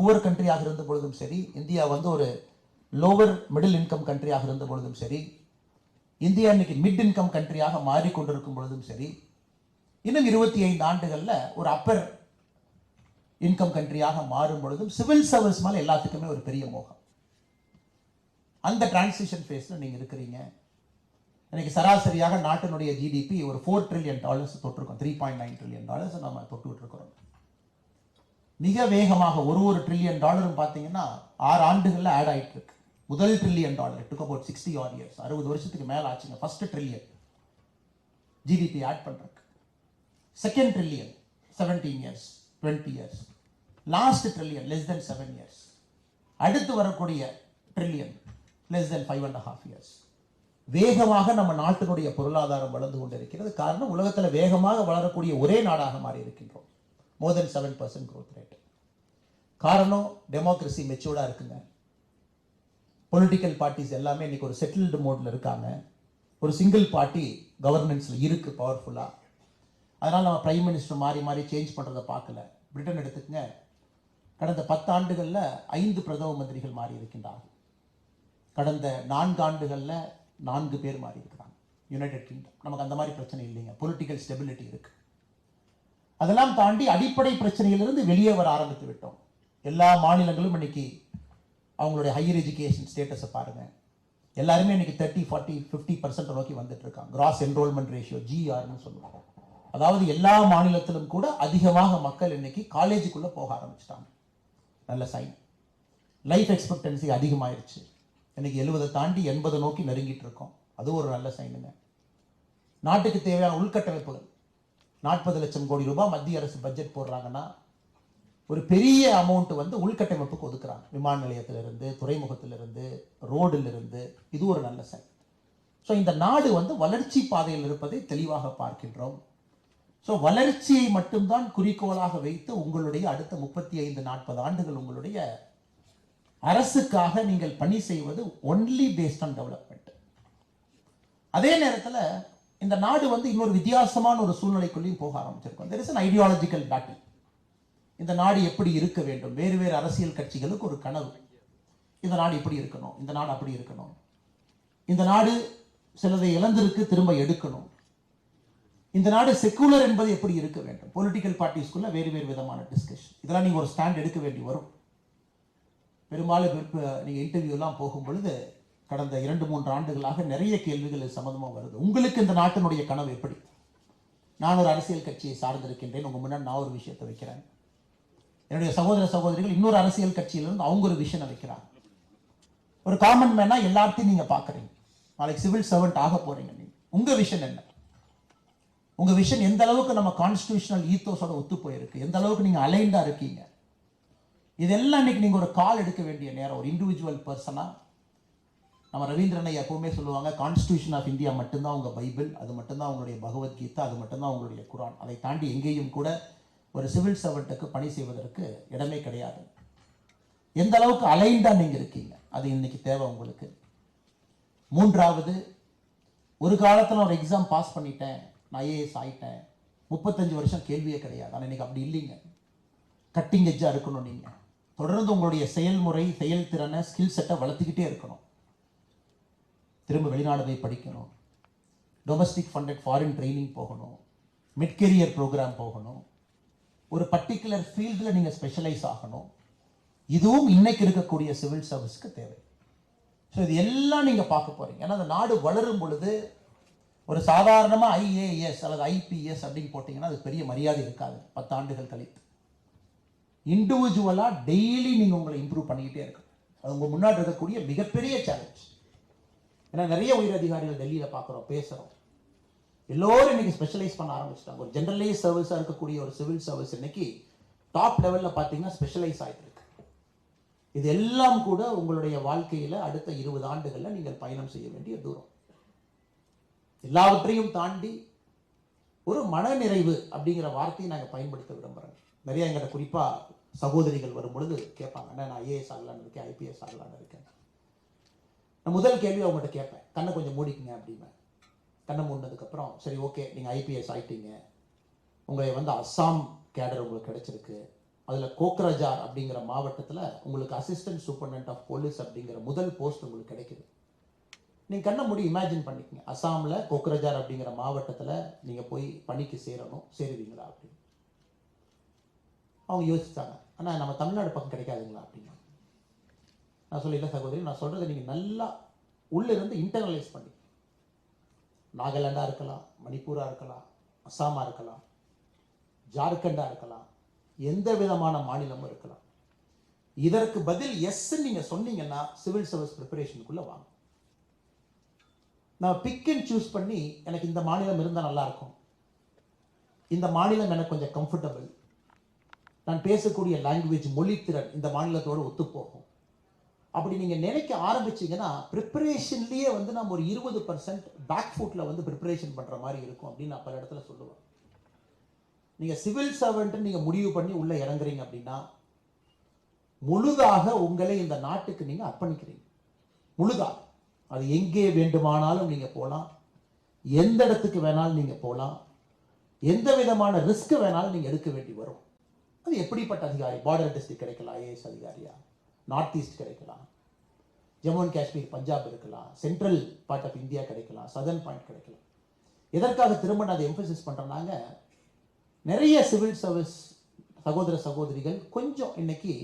Poor கண்ட்ரியாக இருந்த பொழுதும் சரி, இந்தியா வந்து ஒரு லோவர் மிடில் இன்கம் கண்ட்ரியாக இருந்த பொழுதும் சரி, இந்தியா இன்னைக்கு மிட் இன்கம் கண்ட்ரியாக மாறிக்கொண்டிருக்கும் பொழுதும் சரி, இன்னும் 25 ஆண்டுகளில் ஒரு அப்பர் இன்கம் கண்ட்ரியாக மாறும் பொழுதும் சிவில் சர்வீஸ் மேலே எல்லாத்துக்குமே ஒரு பெரிய மோகம். அந்த டிரான்சிஷன் ஃபேஸில் நீங்கள் இருக்கிறீங்க. இன்னைக்கு சராசரியாக நாட்டினுடைய ஜிடிபி ஒரு $4 ட்ரில்லியன் தொட்டிருக்கோம். $3.9 ட்ரில்லியன் நம்ம தொட்டுக்கிட்டு இருக்கிறோம். மிக வேகமாக ஒரு ட்ரில்லியன் டாலரும் பார்த்தீங்கன்னா 6 ஆண்டுகளில் ஆட் ஆகிட்டு இருக்கு. முதல் $1 trillion took about 60 odd years, 60 வருஷத்துக்கு மேலே ஆச்சுங்க. ஃபர்ஸ்ட் ட்ரில்லியன் ஜிடிபி ஆட் பண்ணுறதுக்கு. Second trillion 17 years, 20 years. Last trillion less than 7 years. அடுத்து வரக்கூடிய ட்ரில்லியன் less than 5.5 years. வேகமாக நம்ம நாட்டினுடைய பொருளாதாரம் வளர்ந்து கொண்டிருக்கிறது. காரணம், உலகத்தில் வேகமாக வளரக்கூடிய ஒரே நாடாக மாறி இருக்கின்றோம். more than 7% growth rate. காரணம், டெமோக்ரஸி மெச்சூர்டா இருக்குங்க. பொலிட்டிக்கல் பார்ட்டிஸ் எல்லாமே இன்னைக்கு ஒரு செட்டில்டு மோட்ல இருக்காங்க. ஒரு சிங்கிள் பார்ட்டி கவர்னன்ஸ்ல இருக்கு பவர்ஃபுல்லா. அதனால நம்ம பிரைம் மினிஸ்டர் மாறி மாறி சேஞ்ச் பண்றதை பார்க்கல. பிரிட்டன் எடுத்துக்கங்க, கடந்த 10 ஆண்டுகளில் 5 பிரதம மந்திரிகள் மாறி இருக்கின்றார்கள். கடந்த 4 ஆண்டுகளில் 4 பேர் மாறி இருக்கிறாங்க. United kingdom. நமக்கு அந்த மாதிரி பிரச்சனை இல்லைங்க. பொலிட்டிக்கல் ஸ்டெபிலிட்டி இருக்கு. அதெல்லாம் தாண்டி அடிப்படை பிரச்சனையிலிருந்து வெளியே வர ஆரம்பித்து விட்டோம். எல்லா மாநிலங்களும் இன்னைக்கு அவங்களுடைய ஹையர் எஜுகேஷன் ஸ்டேட்டஸை பாருங்க. எல்லாருமே இன்னைக்கு 30, 40, 50% நோக்கி வந்துட்டு இருக்காங்க. கிராஸ் என்ரோல்மெண்ட் ரேஷியோ, GRன்னு சொல்லுவாங்க. அதாவது எல்லா மாநிலத்திலும் கூட அதிகமாக மக்கள் இன்னைக்கு காலேஜுக்குள்ள போக ஆரம்பிச்சிட்டாங்க. நல்ல சைன். லைஃப் எக்ஸ்பெக்டன்சி அதிகமாயிருச்சு. இன்னைக்கு 70 தாண்டி 80 நோக்கி நெருங்கிட்டு இருக்கோம். அது ஒரு நல்ல சைனுங்க. நாட்டுக்கு தேவையான உள்கட்டமைப்புகள் 40 லட்சம் கோடி ரூபாய் மத்திய அரசு பட்ஜெட் போடுறாங்கன்னா ஒரு பெரிய அமௌண்ட் வந்து உள்கட்டமைப்புக்கு ஒதுக்குறாங்க. விமான நிலையத்திலிருந்து, துறைமுகத்திலிருந்து, ரோடிலிருந்து. இது ஒரு நல்ல சைன். ஸோ இந்த நாடு வந்து வளர்ச்சி பாதையில் இருப்பதை தெளிவாக பார்க்கின்றோம். ஸோ வளர்ச்சியை மட்டும்தான் குறிக்கோளாக வைத்து உங்களுடைய அடுத்த 35-40 ஆண்டுகள் உங்களுடைய அரசுக்காக நீங்கள் பணி செய்வது ஒன்லி பேஸ்ட் ஆன் டெவலப்மெண்ட். அதே நேரத்தில் இந்த நாடு வந்து இன்னொரு வித்தியாசமான ஒரு சூழ்நிலைக்குள்ளேயும் போக ஆரம்பிச்சிருக்கும். There is an ideological battle. இந்த நாடு எப்படி இருக்க வேண்டும்? வேறு வேறு அரசியல் கட்சிகளுக்கு ஒரு கனவு. இந்த நாடு இப்படி இருக்கணும், இந்த நாடு அப்படி இருக்கணும், இந்த நாடு சிலதை இழந்திருக்கு, திரும்ப எடுக்கணும், இந்த நாடு செக்குலர் என்பது எப்படி இருக்க வேண்டும். பொலிட்டிக்கல் பார்ட்டிஸ்குள்ள வேறு வேறு விதமான டிஸ்கஷன். இதெல்லாம் நீங்க ஒரு ஸ்டாண்ட் எடுக்க வேண்டி வரும். பெரும்பாலும் நீங்க இன்டர்வியூலாம் போகும் பொழுது கடந்த 2-3 ஆண்டுகளாக நிறைய கேள்விகள் சம்பந்தமாக வருது. உங்களுக்கு இந்த நாட்டினுடைய கனவு எப்படி? நான் ஒரு அரசியல் கட்சியை சார்ந்திருக்கின்றேன். உங்க முன்னாடி நான் ஒரு விஷயத்தை வைக்கிறேன். என்னுடைய சகோதர சகோதரிகள் இன்னொரு அரசியல் கட்சியிலிருந்து அவங்க ஒரு விஷயம் வைக்கிறாங்க. ஒரு காமன் மேனா எல்லாத்தையும் நீங்க பாக்குறீங்க. நாளைக்கு சிவில் சர்வெண்ட் ஆக போறீங்க. நீங்க உங்க விஷன் என்ன? உங்க விஷன் எந்த அளவுக்கு நம்ம கான்ஸ்டிடியூஷனல் ஈத்தோஸோட ஒத்து போயிருக்கு, எந்த அளவுக்கு நீங்க அலைண்டா இருக்கீங்க, இதெல்லாம் இன்னைக்கு நீங்க ஒரு கால் எடுக்க வேண்டிய நேரம். ஒரு இண்டிவிஜுவல் பர்சனா நம்ம ரவீந்திரனை எப்பவுமே சொல்லுவாங்க, கான்ஸ்டிடியூஷன் ஆஃப் இந்தியா மட்டும்தான் உங்க பைபிள், அது மட்டும்தான் உங்களுடைய பகவத்கீதா, அது மட்டும்தான் உங்களுடைய குரான். அதை தாண்டி எங்கேயும் கூட ஒரு சிவில் சர்வெண்ட்டுக்கு பணி செய்வதற்கு இடமே கிடையாது. எந்த அளவுக்கு அலைண்டா நீங்க இருக்கீங்க, அது இன்னைக்கு தேவை உங்களுக்கு. மூன்றாவது, ஒரு காலத்தில் ஒரு எக்ஸாம் பாஸ் பண்ணிட்டேன், நான் ஐஏஎஸ் ஆயிட்டேன், 35 வருஷம் கேள்வியே கிடையாது. ஆனால் இன்னைக்கு அப்படி இல்லைங்க. கட்டிங் எட்ஜா இருக்கணும். நீங்க தொடர்ந்து உங்களுடைய செயல்முறை, செயல்திறனை, ஸ்கில் செட்டை வளர்த்துக்கிட்டே இருக்கணும். திரும்ப வெளிநாடு போய் படிக்கணும், டொமஸ்டிக் ஃபண்டட் ஃபாரின் ட்ரைனிங் போகணும், மிட் கெரியர் ப்ரோக்ராம் போகணும், ஒரு பர்டிகுலர் ஃபீல்டில் நீங்கள் ஸ்பெஷலைஸ் ஆகணும். இதுவும் இன்னைக்கு இருக்கக்கூடிய சிவில் சர்வீஸ்க்கு தேவை. ஸோ இது எல்லாம் நீங்கள் பார்க்க போறீங்க. ஏன்னா அந்த நாடு வளரும் பொழுது ஒரு சாதாரணமாக ஐஏஎஸ் அல்லது ஐபிஎஸ் அப்படின்னு போட்டிங்கன்னா அது பெரிய மரியாதை இருக்காது. 10 ஆண்டுகள் கழித்து இண்டிவிஜுவலாக டெய்லி நீங்கள் உங்களை இம்ப்ரூவ் பண்ணிக்கிட்டே இருக்கணும். அது உங்கள் முன்னாடி இருக்கக்கூடிய மிகப்பெரிய சேலஞ்ச். ஏன்னா நிறைய உயர் அதிகாரிகள் டெல்லியில் பார்க்குறோம், பேசுகிறோம். எல்லோரும் இன்னைக்கு ஸ்பெஷலைஸ் பண்ண ஆரம்பிச்சிட்டாங்க. ஒரு ஜெனரலைஸ் சர்வீஸாக இருக்கக்கூடிய ஒரு சிவில் சர்வீஸ் இன்னைக்கு டாப் லெவலில் பார்த்தீங்கன்னா ஸ்பெஷலைஸ் ஆகிட்டு இருக்கு. இது எல்லாம் கூட உங்களுடைய வாழ்க்கையில் அடுத்த 20 ஆண்டுகளில் நீங்கள் பயணம் செய்ய வேண்டிய தூரம். எல்லாவற்றையும் தாண்டி ஒரு மனநிறைவு அப்படிங்கிற வார்த்தையை நாங்கள் பயன்படுத்த விரும்புகிறோம். நிறைய எங்கிட்ட குறிப்பாக சகோதரிகள் வரும் பொழுது கேட்பாங்க, நான் ஐஏஎஸ் ஆகலான்னு இருக்கேன், ஐபிஎஸ் ஆகலான்னு இருக்கேன். நான் முதல் கேள்வி அவங்ககிட்ட கேட்பேன், கண்ணை கொஞ்சம் மூடிக்குங்க அப்படின்பேன். கண்ணை மூடினதுக்கப்புறம், சரி ஓகே நீங்கள் ஐபிஎஸ் ஆகிட்டீங்க, உங்களை வந்து அஸ்ஸாம் கேடர் உங்களுக்கு கிடைச்சிருக்கு, அதில் கோக்ரஜார் அப்படிங்கிற மாவட்டத்தில் உங்களுக்கு அசிஸ்டன்ட் சூப்பர்டென்ட் ஆஃப் போலீஸ் அப்படிங்கிற முதல் போஸ்ட் உங்களுக்கு கிடைக்குது. நீங்கள் கண்ண மூடி இமேஜின் பண்ணிக்கங்க, அசாமில் கோக்ரஜார் அப்படிங்கிற மாவட்டத்தில் நீங்கள் போய் பணிக்கு சேருவீங்களா அப்படின்னு. அவங்க யோசித்தாங்க, ஆனால் நம்ம தமிழ்நாடு பக்கம் கிடைக்காதுங்களா அப்படின்னா. நான் சொல்ல, இல்லை சகோதரி, நான் சொல்கிறத நீங்கள் நல்லா உள்ளிருந்து இன்டர்னலைஸ் பண்ணி, நாகாலாண்டாக இருக்கலாம், மணிப்பூராக இருக்கலாம், அஸ்ஸாமாக இருக்கலாம், ஜார்க்கண்டாக இருக்கலாம், எந்த விதமான மாநிலமும் இருக்கலாம். இதற்கு பதில் எஸ் நீங்கள் சொன்னீங்கன்னா சிவில் சர்வீஸ் ப்ரிப்பரேஷனுக்குள்ளே வாங்க. நான் பிக் அண்ட் சூஸ் பண்ணி எனக்கு இந்த மாநிலம் இருந்தால் நல்லாயிருக்கும், இந்த மாநிலம் எனக்கு கொஞ்சம் கம்ஃபர்டபுள், நான் பேசக்கூடிய லாங்குவேஜ் மொழித்திறன் இந்த மாநிலத்தோடு ஒத்துப்போகும் அப்படி நீங்கள் நினைக்க ஆரம்பிச்சிங்கன்னா ப்ரிப்பரேஷன்லேயே வந்து நம்ம ஒரு 20% பேக் ஃபுட்டில் வந்து ப்ரிப்பரேஷன் பண்ணுற மாதிரி இருக்கும் அப்படின்னு நான் பல இடத்துல சொல்லுவேன். நீங்கள் சிவில் சர்வெண்ட்டு நீங்கள் முடிவு பண்ணி உள்ளே இறங்குறீங்க அப்படின்னா முழுதாக உங்களை இந்த நாட்டுக்கு நீங்கள் அர்ப்பணிக்கிறீங்க. முழுதாக அது எங்கே வேண்டுமானாலும் நீங்கள் போகலாம், எந்த இடத்துக்கு வேணாலும் நீங்கள் போகலாம், எந்த விதமான ரிஸ்க் வேணாலும் நீங்கள் எடுக்க வேண்டி வரும். அது எப்படிப்பட்ட அதிகாரி, பார்டர் டிஸ்ட்ரிக்ட் கிடைக்கலாம், ஐஏஎஸ் அதிகாரியா, நார்த் ஈஸ்ட் கிடைக்கலாம், ஜம்மு அண்ட் காஷ்மீர் பஞ்சாப் இருக்கலாம், சென்ட்ரல் பார்ட் ஆஃப் இந்தியா கிடைக்கலாம், சதர்ன் பாயிண்ட் கிடைக்கலாம். எதற்காக திரும்ப நான் அதை எம்பசிஸ் பண்ணுறேன்னாங்க, நிறைய சிவில் சர்வீஸ் சகோதர சகோதரிகள் கொஞ்சம் இன்னைக்கு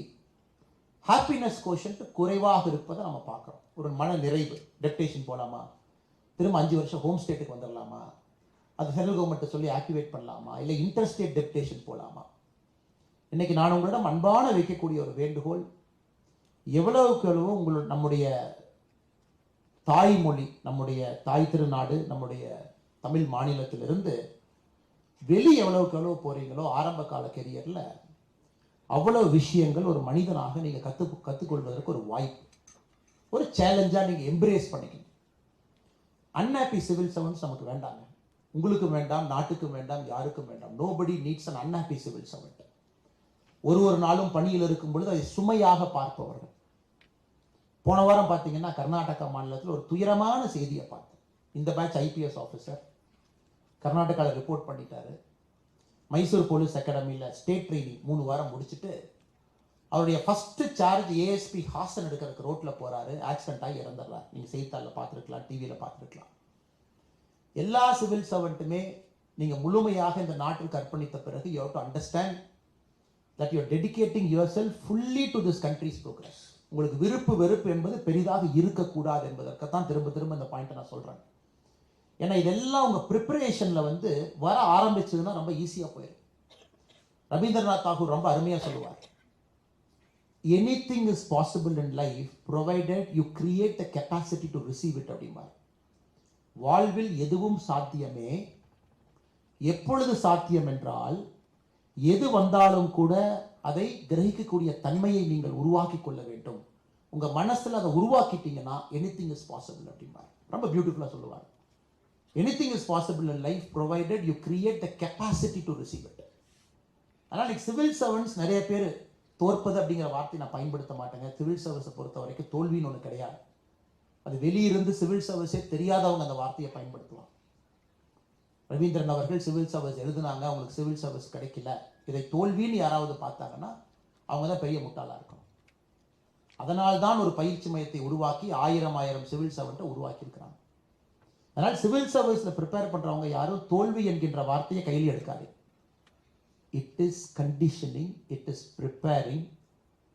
ஹாப்பினஸ் கோஷன்ட் குறைவாக இருப்பதை நம்ம பார்க்குறோம். ஒரு மன நிறைவு, டெப்டேஷன் போகலாமா, திரும்ப 5 வருஷம் ஹோம் ஸ்டேட்டுக்கு வந்துடலாமா, அது ஃபெடரல் கவர்மெண்ட்டை சொல்லி ஆக்டிவேட் பண்ணலாமா, இல்லை இன்டர்ஸ்டேட் டெப்டேஷன் போகலாமா. இன்னைக்கு நான் உங்களிடம் அன்பான வைக்கக்கூடிய ஒரு வேண்டுகோள், எவ்வளவுக்கு எவ்வளவு நம்முடைய தாய்மொழி, நம்முடைய தாய் திருநாடு, நம்முடைய தமிழ் மாநிலத்திலிருந்து வெளியே எவ்வளவுக்கு எவ்வளவு போறீங்களோ ஆரம்ப கால கெரியரில் அவ்வளவு விஷயங்கள் ஒரு மனிதனாக நீங்கள் கற்றுக்கொள்வதற்கு ஒரு வாய்ப்பு, ஒரு சேலஞ்சாக நீங்கள் எம்ப்ரேஸ் பண்ணிக்கணும். அன்ஹாப்பி சிவில் சர்வன்ட்ஸ் நமக்கு வேண்டாங்க, உங்களுக்கு வேண்டாம், நாட்டுக்கும் வேண்டாம், யாருக்கும் வேண்டாம். Nobody needs an unhappy civil servant. ஒரு நாளும் பணியில் இருக்கும் பொழுது அதை சுமையாக பார்ப்பவர்கள். போன வாரம் பார்த்தீங்கன்னா கர்நாடகா மாநிலத்தில் ஒரு துயரமான செய்தியை பார்த்தேன். இந்த பேட்ச் ஐபிஎஸ் ஆஃபீஸர் கர்நாடகாவில் ரிப்போர்ட் பண்ணிட்டாரு. மைசூர் போலீஸ் அகாடமியில் ஸ்டேட் ட்ரைனிங் 3 வாரம் முடிச்சுட்டு அவருடைய ஃபர்ஸ்ட் சார்ஜ் ஏஎஸ்பி ஹாசன் எடுக்கிறதுக்கு ரோட்டில் போகிறாரு, ஆக்சிடென்ட் ஆகி இறந்துடுறார். நீங்கள் செய்தித்தாளில் பார்த்துருக்கலாம், டிவியில் பார்த்துருக்கலாம். எல்லா சிவில் சர்வெண்ட்டுமே நீங்கள் முழுமையாக இந்த நாட்டிற்கு அர்ப்பணித்த பிறகு you have to understand that you are dedicating yourself fully to this country's progress. உங்களுக்கு விருப்பு வெறுப்பு என்பது பெரிதாக இருக்கக்கூடாது என்பதற்குத்தான் திரும்ப திரும்ப இந்த பாயிண்ட்டை நான் சொல்கிறேன். ஏன்னா இதெல்லாம் உங்கள் ப்ரிப்பரேஷனில் வந்து வர ஆரம்பிச்சதுன்னா ரொம்ப ஈஸியாக போயிடும். ரவீந்திரநாத் தாகூர் ரொம்ப அருமையாக சொல்லுவார், anything is possible in life provided you create the capacity to receive it அப்படிம்பார். வாழ்வில் எதுவும் சாத்தியமே. எப்பொழுது சாத்தியம் என்றால், எது வந்தாலும் கூட அதை கிரகிக்கக்கூடிய தன்மையை நீங்கள் உருவாக்கி கொள்ள வேண்டும். உங்க மனசுல அதை உருவாக்கிட்டீங்கன்னா எனிதிங் இஸ் பாசிபிள் அப்படிம்பார். ரொம்ப பியூட்டிஃபுல்லா சொல்லுவார். Anything is possible in life provided you create the capacity to receive it. அதனால் சிவில் சர்வன்ட்ஸ் நிறைய பேர் தோற்பது அப்படிங்கிற வார்த்தை நான் பயன்படுத்த மாட்டேங்க. சிவில் சர்வீஸை பொறுத்த வரைக்கும் தோல்வின்னு ஒன்று கிடையாது. அது வெளியிருந்து சிவில் சர்வீஸே தெரியாதவங்க அந்த வார்த்தையை பயன்படுத்துவாங்க. ரவீந்திரன் அவர்கள் சிவில் சர்வீஸ் எழுதுனாங்க, அவங்களுக்கு சிவில் சர்வீஸ் கிடைக்கல, இதை தோல்வின்னு யாராவது பார்த்தாங்கன்னா அவங்க தான் பெரிய முட்டாளாக இருக்கணும். அதனால்தான் ஒரு பயிற்சி மையத்தை உருவாக்கி 1000 சிவில் சர்வெண்ட்டை உருவாக்கியிருக்கிறாங்க. அதனால் சிவில் சர்வீஸில் ப்ரிப்பேர் பண்ணுறவங்க யாரும் தோல்வி என்கின்ற வார்த்தையை கையில் எடுக்காது. It is conditioning, it is preparing,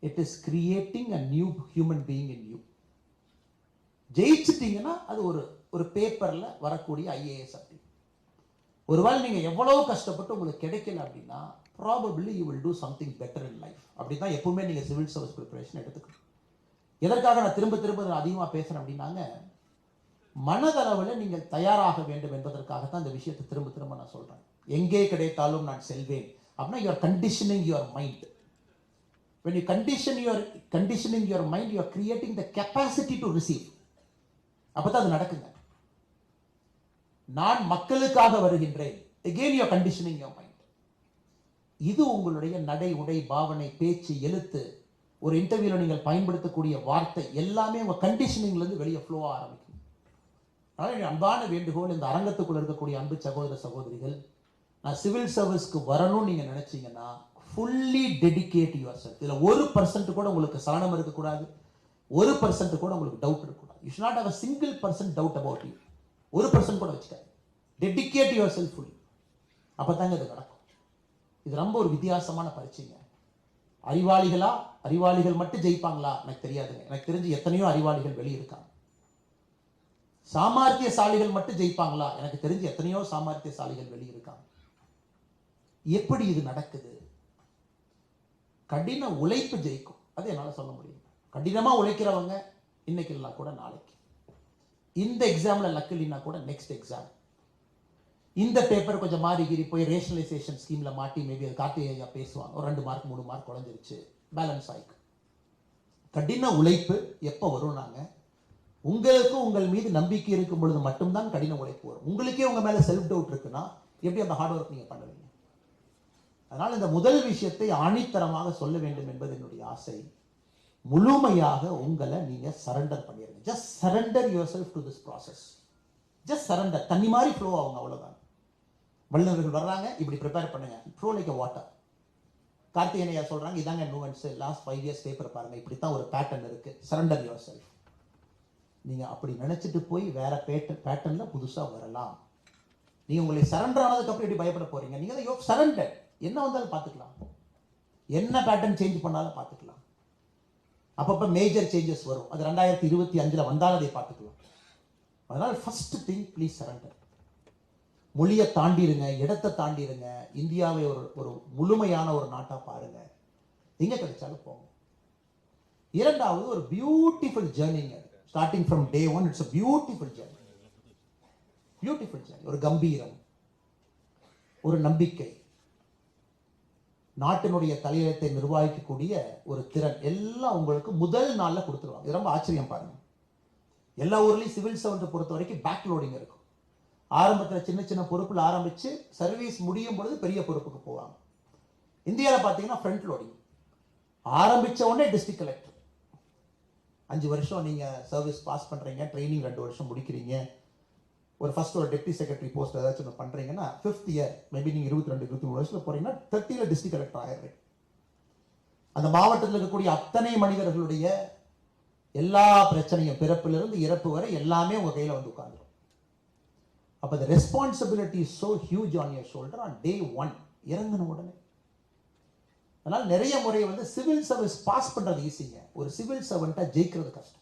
it is creating a new human being in you. ஜெயிச்சிட்டிங்கன்னா அது ஒரு பேப்பரில் வரக்கூடிய ஐஏஎஸ் அப்படி. ஒருவேளை நீங்கள் எவ்வளோ கஷ்டப்பட்டு உங்களுக்கு கிடைக்கல அப்படின்னா probably you will do something better in life. அப்படி தான் எப்பவுமே நீங்கள் சிவில் சர்வீஸ் ப்ரிப்பரேஷன் எடுத்துக்கணும். எதற்காக நான் திரும்ப அதிகமாக பேசுகிறேன் அப்படின்னாங்க, மனதளவில் நீங்கள் தயாராக வேண்டும் என்பதற்காகத்தான் இந்த விஷயத்தை திரும்ப நான் சொல்கிறேன். எங்கே கிடைத்தாலும் நான் செல்வேன் அப்படின்னா you are conditioning your mind. when you conditioning your mind, you are creating the capacity to receive. அப்பதான் அது நடக்குங்க. நான் மக்களுக்காக வருகின்றேன், again you are conditioning your mind. இது உங்களுடைய நடை, உடை, பாவனை, பேச்சு, எழுத்து, ஒரு இன்டர்வியூல நீங்கள் பயன்படுத்தக்கூடிய வார்த்தை எல்லாமே உங்க கண்டிஷனிங்ல இருந்து வெளியே ஃப்ளோ ஆரம்பிக்கும். அதனால அன்பான வேண்டுகோள், இந்த அரங்கத்துக்குள்ள இருக்கக்கூடிய அன்பு சகோதர சகோதரிகள், நான் சிவில் சர்வீஸ்க்கு வரணும்னு நீங்க நினைச்சீங்கன்னா fully dedicate yourself. இதுல 1% கூட உங்களுக்கு சலனம் இருக்கக்கூடாது, 1% கூட உங்களுக்கு டவுட் இருக்கக்கூடாது. You should not have a single percent doubt about you. 1% கூட வச்சுக்காது. Dedicate yourself fully. அப்பதாங்க இது நடக்கும். இது ரொம்ப ஒரு வித்தியாசமான பரீட்சைங்க. அறிவாளிகள் மட்டும் ஜெயிப்பாங்களா எனக்கு தெரியாதுங்க. எனக்கு தெரிஞ்சு எத்தனையோ அறிவாளிகள் வெளியே இருக்காங்க. சாமர்த்தியசாலிகள் மட்டும் ஜெயிப்பாங்களா எனக்கு தெரிஞ்சு எத்தனையோ சாமர்த்தியசாலிகள் வெளியே இருக்காங்க. எப்படி இது நடக்குது? கடின உழைப்பு ஜெயிக்கும். அது என்னால சொல்ல முடியும். கடினமா உழைக்கிறவங்க இன்னைக்கு இல்லைனா கூட நாளைக்கு, இந்த எக்ஸாம்ல லக் இல்லைனா கூட நெக்ஸ்ட் எக்ஸாம், இந்த பேப்பர் கொஞ்சம் மாறிகிரி போய் ரேஷனலைசேஷன் ஸ்கீம்ல மாட்டி மேபி அது கார்த்திகேயா பேசுவாங்க, ஒரு 2 மார்க் 3 மார்க் குறைஞ்சிருச்சு, பேலன்ஸ் ஆயிக்கும். கடின உழைப்பு எப்போ வரும்னாங்க, உங்களுக்கு உங்கள் மீது நம்பிக்கை இருக்கும் பொழுது மட்டும்தான் கடின உழைப்பு வரும். உங்களுக்கே உங்க மேல செல்ஃப் டவுட் இருக்குன்னா எப்படி அந்த ஹார்ட் ஒர்க் நீங்க பண்ணுவீங்க? அதனால் இந்த முதல் விஷயத்தை ஆணித்தரமாக சொல்ல வேண்டும் என்பது என்னுடைய ஆசை. முழுமையாக உங்களை நீங்க சரண்டர் பண்ணிடுங்க. Just surrender your self to this process. Just surrender. தண்ணி மாதிரி ஃப்ளோ ஆகுங்க, அவ்வளவுதான். வல்லுநர்கள் வர்றாங்க, இப்படி ப்ரிப்பேர் பண்ணுங்க, flow like a water. Karthikeya சொல்றாங்க, இதாங்க நூவன்ஸ், லாஸ்ட் 5 இயர்ஸ் பேப்பர் பாருங்க, இப்படித்தான் ஒரு பேட்டர்ன் இருக்கு. Surrender your self. நீங்க அப்படி நினைச்சிட்டு போய் வேற பேட்டர்ன்ல புதுசா வரலாம். நீங்க உங்களை சரண்டர் ஆனதுக்கு அப்புறம் எப்படி பயப்பட போறீங்க? நீங்க தான் சரண்டர். என்ன வந்தாலும் பார்த்துக்கலாம், என்ன பேட்டர்ன் சேஞ்ச் பண்ணாலும் பார்த்துக்கலாம். அப்பப்போ மேஜர் சேஞ்சஸ் வரும், அது 2025 வந்தாலும் அதை பார்த்துக்கலாம். அதனால் ஃபர்ஸ்ட் திங், ப்ளீஸ் சரண்டர். மொழியை தாண்டிடுங்க, இடத்தை தாண்டிடுங்க, இந்தியாவை ஒரு முழுமையான ஒரு நாட்டா பாருங்க, எங்க கிடைச்சாலும் போங்க. இரண்டாவது, ஒரு பியூட்டிஃபுல் ஜேர்னிங்க. Starting from day 1, it's a beautiful journey. Beautiful journey. ஒரு கம்பீரம், ஒரு நம்பிக்கை, நாட்டினுடைய தலையத்தை நிர்வகிக்கக்கூடிய ஒரு திறன் எல்லாம் உங்களுக்கு முதல் நாள்ல கொடுத்துருவாங்க. இது ரொம்ப ஆச்சரியம் பாருங்க. எல்லா ஊர்லயும் சிவில் சர்வெண்ட் பொறுத்த வரைக்கும் பேக் லோடிங் இருக்கும். ஆரம்பத்தில் சின்ன சின்ன பொறுப்புல ஆரம்பிச்சு சர்வீஸ் முடியும் பொழுது பெரிய பொறுப்புக்கு போவாங்க. இந்தியாவில் பார்த்தீங்கன்னா ஃப்ரண்ட் லோடிங். ஆரம்பிச்ச உடனே டிஸ்ட்ரிக்ட் கலெக்டர். 5 வருஷம் நீங்க சர்வீஸ் பாஸ் பண்றீங்க, ட்ரைனிங் 2 வருஷம் முடிக்கிறீங்க, ஒரு ஃபர்ஸ்ட் ஒரு டெப்டி செக்ரட்டரி போஸ்ட் ஏதாச்சும் ஒன்று பண்றீங்கன்னா 5th இயர் மேபி நீங்க 22-23 வருஷத்துல போறீங்கன்னா 30ல டிஸ்ட்ரிக்ட் கலெக்டர் ஆயிடுறீங்க. அந்த மாவட்டத்தில் இருக்கக்கூடிய அத்தனை மனிதர்களுடைய எல்லா பிரச்சனையும், பிறப்பிலிருந்து இறப்பு வரை எல்லாமே உங்க கையில வந்து உட்கார்ந்துடும். அப்ப the responsibility is so huge on your shoulder on day 1. இறங்கின உடனே. அதனால நிறைய முறை வந்து சிவில் சர்வீஸ் பாஸ் பண்றது ஈஸிங்க, ஒரு சிவில் சர்வெண்டா ஜெயிக்கிறது கஷ்டம்.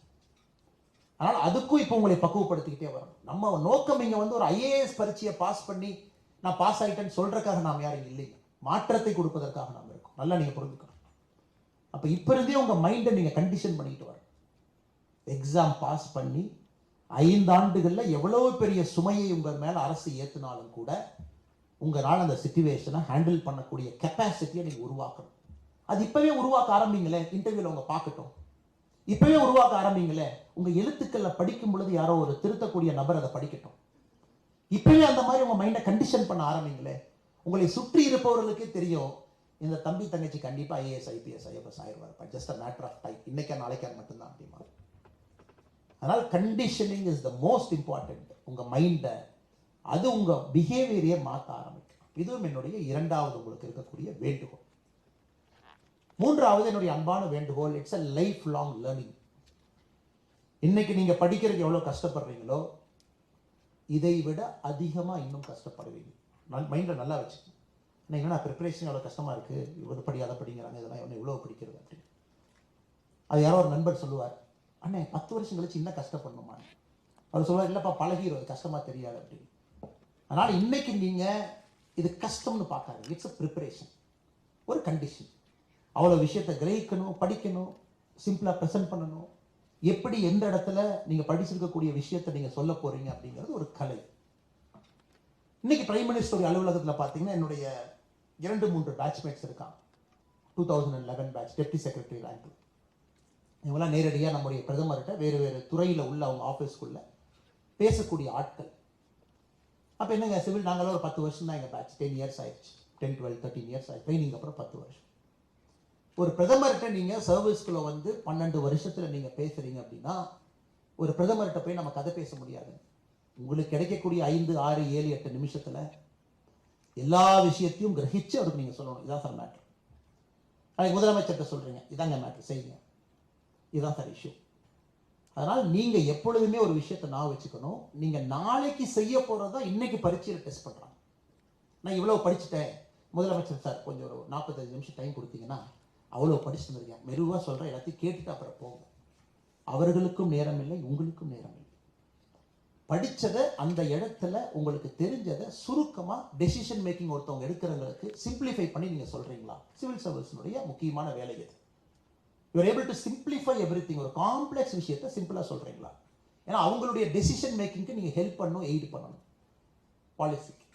அதனால அதுக்கும் இப்போ உங்களை பக்குவப்படுத்திக்கிட்டே வரணும். நம்ம நோக்கம் இங்க வந்து ஒரு IAS பரீட்சையை பாஸ் பண்ணி நான் பாஸ் ஆயிட்டேன்னு சொல்றதுக்காக நாம் யாரும் இல்லைங்க, மாற்றத்தை கொடுப்பதற்காக நாம் இருக்கோம். நல்லா நீங்க புரிஞ்சுக்கணும். அப்ப இப்ப இருந்தே உங்க மைண்டை நீங்க கண்டிஷன் பண்ணிட்டு வரணும். எக்ஸாம் பாஸ் பண்ணி 5 ஆண்டுகள்ல எவ்வளவு பெரிய சுமையை உங்க மேல அரசு ஏற்றினாலும் கூட உங்களால் அந்த சிச்சுவேஷனை ஹேண்டில் பண்ணக்கூடிய கெப்பாசிட்டியை நீங்க உருவாக்கணும். அது இப்பவே உருவாக்க ஆரம்பிங்களே, இன்டர்வியூல உங்க பார்க்கட்டும். இப்பவே உருவாக்க ஆரம்பிங்களே, உங்க எழுத்துக்கள்ல படிக்கும் பொழுது யாரோ ஒரு திருத்தக்கூடிய நபர் அதை படிக்கட்டும். இப்பவே அந்த மாதிரி உங்க மைண்டை கண்டிஷன் பண்ண ஆரம்பிங்களே, உங்களை சுற்றி இருப்பவர்களுக்கே தெரியும் இந்த தம்பி தங்கச்சி கண்டிப்பா IAS IPS IFS ஆயிடுவார், ஜஸ்ட் a matter of time, இன்னைக்கா நாளைக்கா மட்டும்தான் அப்படிமா. அதனால conditioning is the most important. உங்க மைண்டை, அது உங்க பிஹேவியரையே மாற்ற ஆரம்பிக்கும். இதுவும் என்னுடைய இரண்டாவது உங்களுக்கு இருக்கக்கூடிய வேண்டுகோள். மூன்றாவது என்னுடைய அன்பான வேண்டுகோள், it's a life long learning. இன்னைக்கு நீங்க படிக்கிறதுக்கு எவ்வளவு கஷ்டப்படுறீங்களோ இதை விட அதிகமா இன்னும் கஷ்டப்படுவீங்க. மைண்ட்ல நல்லா வச்சுக்கோங்க. என்னன்னா ப்ரிப்பரேஷன் எவ்வளவு கஷ்டமா இருக்கு, இவ்வளவு படி அதை படிங்கிறாங்க, இதெல்லாம் இவ்வளவு படிக்கிறது அப்படின்னு. அது யாரோ ஒரு நண்பர் சொல்லுவார், அண்ணே 10 வருஷம் கழிச்சு இன்னும் கஷ்டப்படணுமா? அவர் சொல்லுவார், இல்லப்பா பழகிடும், கஷ்டமா தெரியாது அப்படின்னு. அதனால இன்னைக்கு நீங்க இது கஷ்டம்னு பார்க்காது, இட்ஸ் a ப்ரிப்பரேஷன், ஒரு கண்டிஷன். அவ்வளோ விஷயத்தை கிரகிக்கணும், படிக்கணும், சிம்பிளாக ப்ரெசென்ட் பண்ணணும். எப்படி எந்த இடத்துல நீங்கள் படிச்சிருக்கக்கூடிய விஷயத்தை நீங்கள் சொல்ல போறீங்க அப்படிங்கிறது ஒரு கலை. இன்னைக்கு பிரைம் மினிஸ்டர் அலுவலகத்தில் பார்த்தீங்கன்னா என்னுடைய 2-3 பேட்ச்மேட்ஸ் இருக்காங்க. 2011 பேட்ச் டெப்டி செக்ரட்டரி ரேங்க்ல. இவங்களாம் நேரடியாக நம்முடைய பிரதமர்கிட்ட வேறு வேறு துறையில் உள்ள அவங்க ஆஃபீஸ்க்குள்ள பேசக்கூடிய ஆட்கள். அப்போ என்னங்க சிவில் நாங்களும் ஒரு 10 வருஷம் தான் எங்கள் பேட்ச், 10 இயர்ஸ் ஆயிடுச்சு, 10, 12, 13 இயர்ஸ் ஆயிடுச்சு, ட்ரைனிங் அப்புறம் 10 வருஷம். ஒரு பிரதமர்கிட்ட நீங்க சர்வீஸ்குள்ள வந்து 12 வருஷத்துல நீங்க பேசுறீங்க அப்படின்னா ஒரு பிரதமர்கிட்ட போய் நம்ம கதை பேச முடியாது. உங்களுக்கு கிடைக்கக்கூடிய 5, 6, 7, 8 நிமிஷத்துல எல்லா விஷயத்தையும் கிரகிச்சு அவருக்கு நீங்க சொல்லணும். இதான் சார் மேட்டர். நாளைக்கு முதலமைச்சர்கிட்ட சொல்கிறீங்க, இதாங்க மேட்ரு செய்யுங்க, இதுதான் சார் இஷ்யூ. அதனால் நீங்கள் எப்பொழுதுமே ஒரு விஷயத்தை நான் வச்சுக்கணும், நீங்கள் நாளைக்கு செய்ய போகிறது தான் இன்னைக்கு பரீட்சையில் டெஸ்ட் பண்ணுறாங்க. நான் இவ்வளோ படிச்சுட்டேன் முதலமைச்சர் சார், கொஞ்சம் ஒரு 45 நிமிஷம் டைம் கொடுத்தீங்கன்னா அவ்வளோ படிச்சுட்டு இருக்கேன், மெதுவாக சொல்கிறேன், எல்லாத்தையும் கேட்டுட்டு அப்புறம் போங்க. அவர்களுக்கும் நேரம் இல்லை, உங்களுக்கும் நேரம் இல்லை. படித்ததை அந்த இடத்துல உங்களுக்கு தெரிஞ்சதை சுருக்கமாக டெசிஷன் மேக்கிங் ஒருத்தவங்க எடுக்கிறவங்களுக்கு சிம்பிளிஃபை பண்ணி நீங்கள் சொல்கிறீங்களா? சிவில் சர்வீஸினுடைய முக்கியமான வேலை இது. You're able to simplify everything. ஒரு காம்ப்ளெக்ஸ் விஷயத்தை சிம்பிளாக சொல்கிறீங்களா? ஏன்னா அவங்களுடைய டெசிஷன் மேக்கிங்க்கு நீங்கள் ஹெல்ப் பண்ணணும், எய்டு பண்ணணும் பாலிசிக்கு.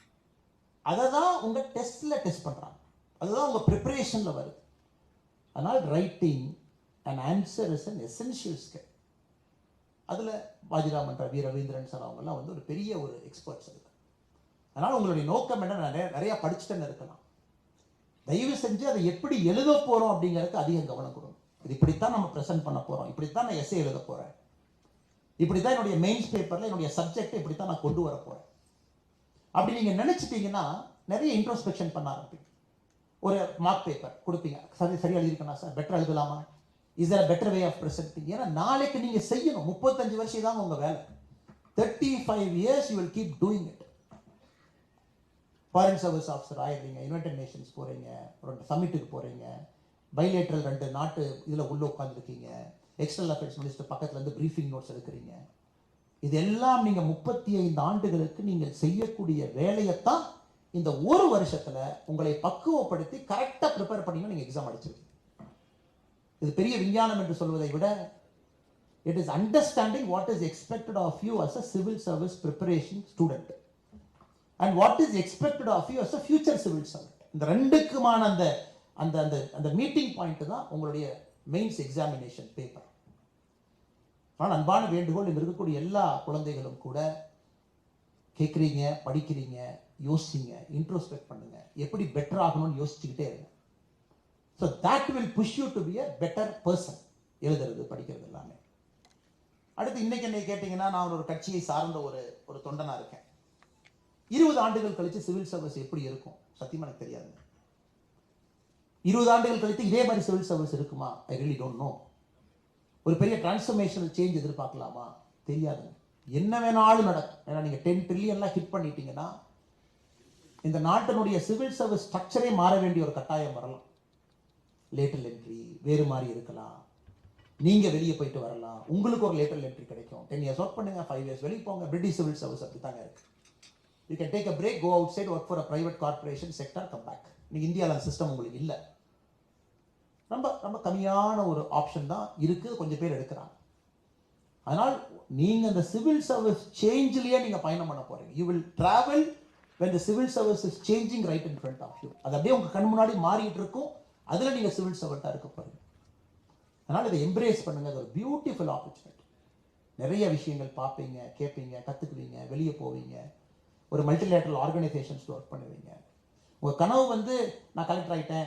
அதை தான் உங்கள் டெஸ்ட்டில் டெஸ்ட் பண்ணுறாங்க, அதுதான் உங்கள் ப்ரிப்பரேஷனில் வருது. அதனால் writing and answer is an essential skill. அதில் பாஜிராமன் ரவி, ரவீந்திரன் சார் அவங்கெல்லாம் வந்து ஒரு பெரிய ஒரு எக்ஸ்பர்ட்ஸ் இருக்கு. அதனால் உங்களுடைய நோக்கம் என்ன? நிறையா படிச்சுட்டேன்னு இருக்கலாம், தயவு செஞ்சு அதை எப்படி எழுத போகிறோம் அப்படிங்கிறதுக்கு அதிகம் கவனம் கொடுங்க. இது இப்படித்தான் நம்ம ப்ரெசென்ட் பண்ண போகிறோம், இப்படித்தான் நான் எஸ்ஏ எழுத போகிறேன், இப்படி தான் என்னுடைய மெயின்ஸ் பேப்பரில் என்னுடைய சப்ஜெக்ட் இப்படி தான் நான் கொண்டு வர போகிறேன். அப்படி நீங்கள் நினச்சிட்டிங்கன்னா நிறைய இன்ட்ரோஸ்பெக்ஷன் பண்ண ஆரம்பிப்பீங்க. ஒரு மார்க் பேப்பர் கொடுப்பீங்க, சரியாக எழுதியிருக்கேனா சார், பெட்டர் எழுதலாமா, is there better way of presenting? ஏன்னா நாளைக்கு நீங்கள் செய்யணும். 35 வருஷம் தான் உங்கள் வேலை. 35 years you will keep doing it. Foreign service officer ஆயிடுறீங்க, யுனைடெட் நேஷன்ஸ் போகிறீங்க, ஒரு சமிட்டுக்கு போகிறீங்க, பைலேட்ரல் 2 நாட்டு இதில் உள்ளே உட்காந்துருக்கீங்க, எக்ஸ்டர்னல் அஃபேர்ஸ் மினிஸ்டர் பக்கத்துலேருந்து ப்ரீஃபிங் நோட்ஸ் எடுக்கிறீங்க. இதெல்லாம் நீங்கள் 35 ஆண்டுகளுக்கு நீங்கள் செய்யக்கூடிய வேலையைத்தான் இந்த ஒரு வருஷத்தில் உங்களை பக்குவப்படுத்தி கரெக்டாக ப்ரிப்பேர் பண்ணிங்கன்னா நீங்கள் எக்ஸாம் அடிச்சிருக்கீங்க. இது பெரிய விஞ்ஞானம் என்று சொல்வதை விட it is understanding what is expected of you as a civil service preparation student and what is expected of you as a future civil servant. இந்த ரெண்டுக்குமான அந்த அந்த அந்த அந்த மீட்டிங் பாயிண்ட் தான் உங்களுடைய மெயின்ஸ் எக்ஸாமினேஷன் பேப்பர். ஆனால் அன்பான வேண்டுகோள், இங்கே இருக்கக்கூடிய எல்லா குழந்தைகளும் கூட கேட்குறீங்க, படிக்கிறீங்க, யோசிங்க, இன்ட்ரோஸ்பெக்ட் பண்ணுங்க, எப்படி பெட்டர் ஆகணும்னு யோசிச்சுக்கிட்டே இருங்க. So that will push you to be a better person. எழுதுறது, படிக்கிறது எல்லாமே. அடுத்து இன்னைக்கு என்னை கேட்டிங்கன்னா, நான் ஒரு கட்சியை சார்ந்த ஒரு தொண்டனாக இருக்கேன். 20 ஆண்டுகள் கழித்து சிவில் சர்வீஸ் எப்படி இருக்கும் சத்தியமாக எனக்கு தெரியாதுங்க. 20 ஆண்டுகள் கழித்து இதே மாதிரி சிவில் சர்வீஸ் இருக்குமா? I really don't know. ஒரு பெரிய டிரான்ஸ்ஃபர்மேஷனல் சேஞ்ச் எதிர்பார்க்கலாமா? தெரியாதுங்க. என்ன வேணாலும் நடக்கும். ஏன்னா நீங்கள் 10 ட்ரில்லியன்லாம் ஹிட் பண்ணிட்டீங்கன்னா இந்த நாட்டினுடைய சிவில் சர்வீஸ் ஸ்ட்ரக்சரே மாற வேண்டிய ஒரு கட்டாயம் வரலாம். லேட்டரல் என்ட்ரி வேறு மாதிரி இருக்கலாம், நீங்கள் வெளியே போயிட்டு வரலாம், உங்களுக்கு ஒரு லேட்டரல் என்ட்ரி கிடைக்கும். 10 years ஒர்க் பண்ணுங்க, 5 years வெளியே போங்க. பிரிட்டிஷ் சிவில் சர்வீஸ் அப்படி தாங்க இருக்கு. You can take a break, go outside, work for a private corporation sector, come back. இன்னைக்கு இந்தியாவில் அந்த சிஸ்டம் உங்களுக்கு இல்லை. ரொம்ப ரொம்ப கம்மியான ஒரு ஆப்ஷன் தான் இருக்குது, கொஞ்சம் பேர் எடுக்கிறாங்க. அதனால் நீங்கள் இந்த சிவில் சர்வீஸ் சேஞ்சிலேயே நீங்கள் பயணம் பண்ண போகிறீங்க. You will travel when the civil service is changing right in front of you. அது அப்படியே உங்கள் கண் முன்னாடி மாறிட்டு இருக்கும், அதில் நீங்கள் சிவில் சர்வெண்ட்டாக இருக்க போகிறீங்க. அதனால் இதை எம்ப்ரேஸ் பண்ணுங்கள். அது ஒரு பியூட்டிஃபுல் ஆப்பர்ச்சுனிட்டி. நிறைய விஷயங்கள் பார்ப்பீங்க, கேட்பீங்க, கற்றுக்குவீங்க, வெளியே போவீங்க, ஒரு மல்டிலேட்டரல் ஆர்கனைசேஷன்ஸில் ஒர்க் பண்ணுவீங்க. உங்கள் கனவு வந்து நான் கலெக்டர் ஆகிட்டேன்,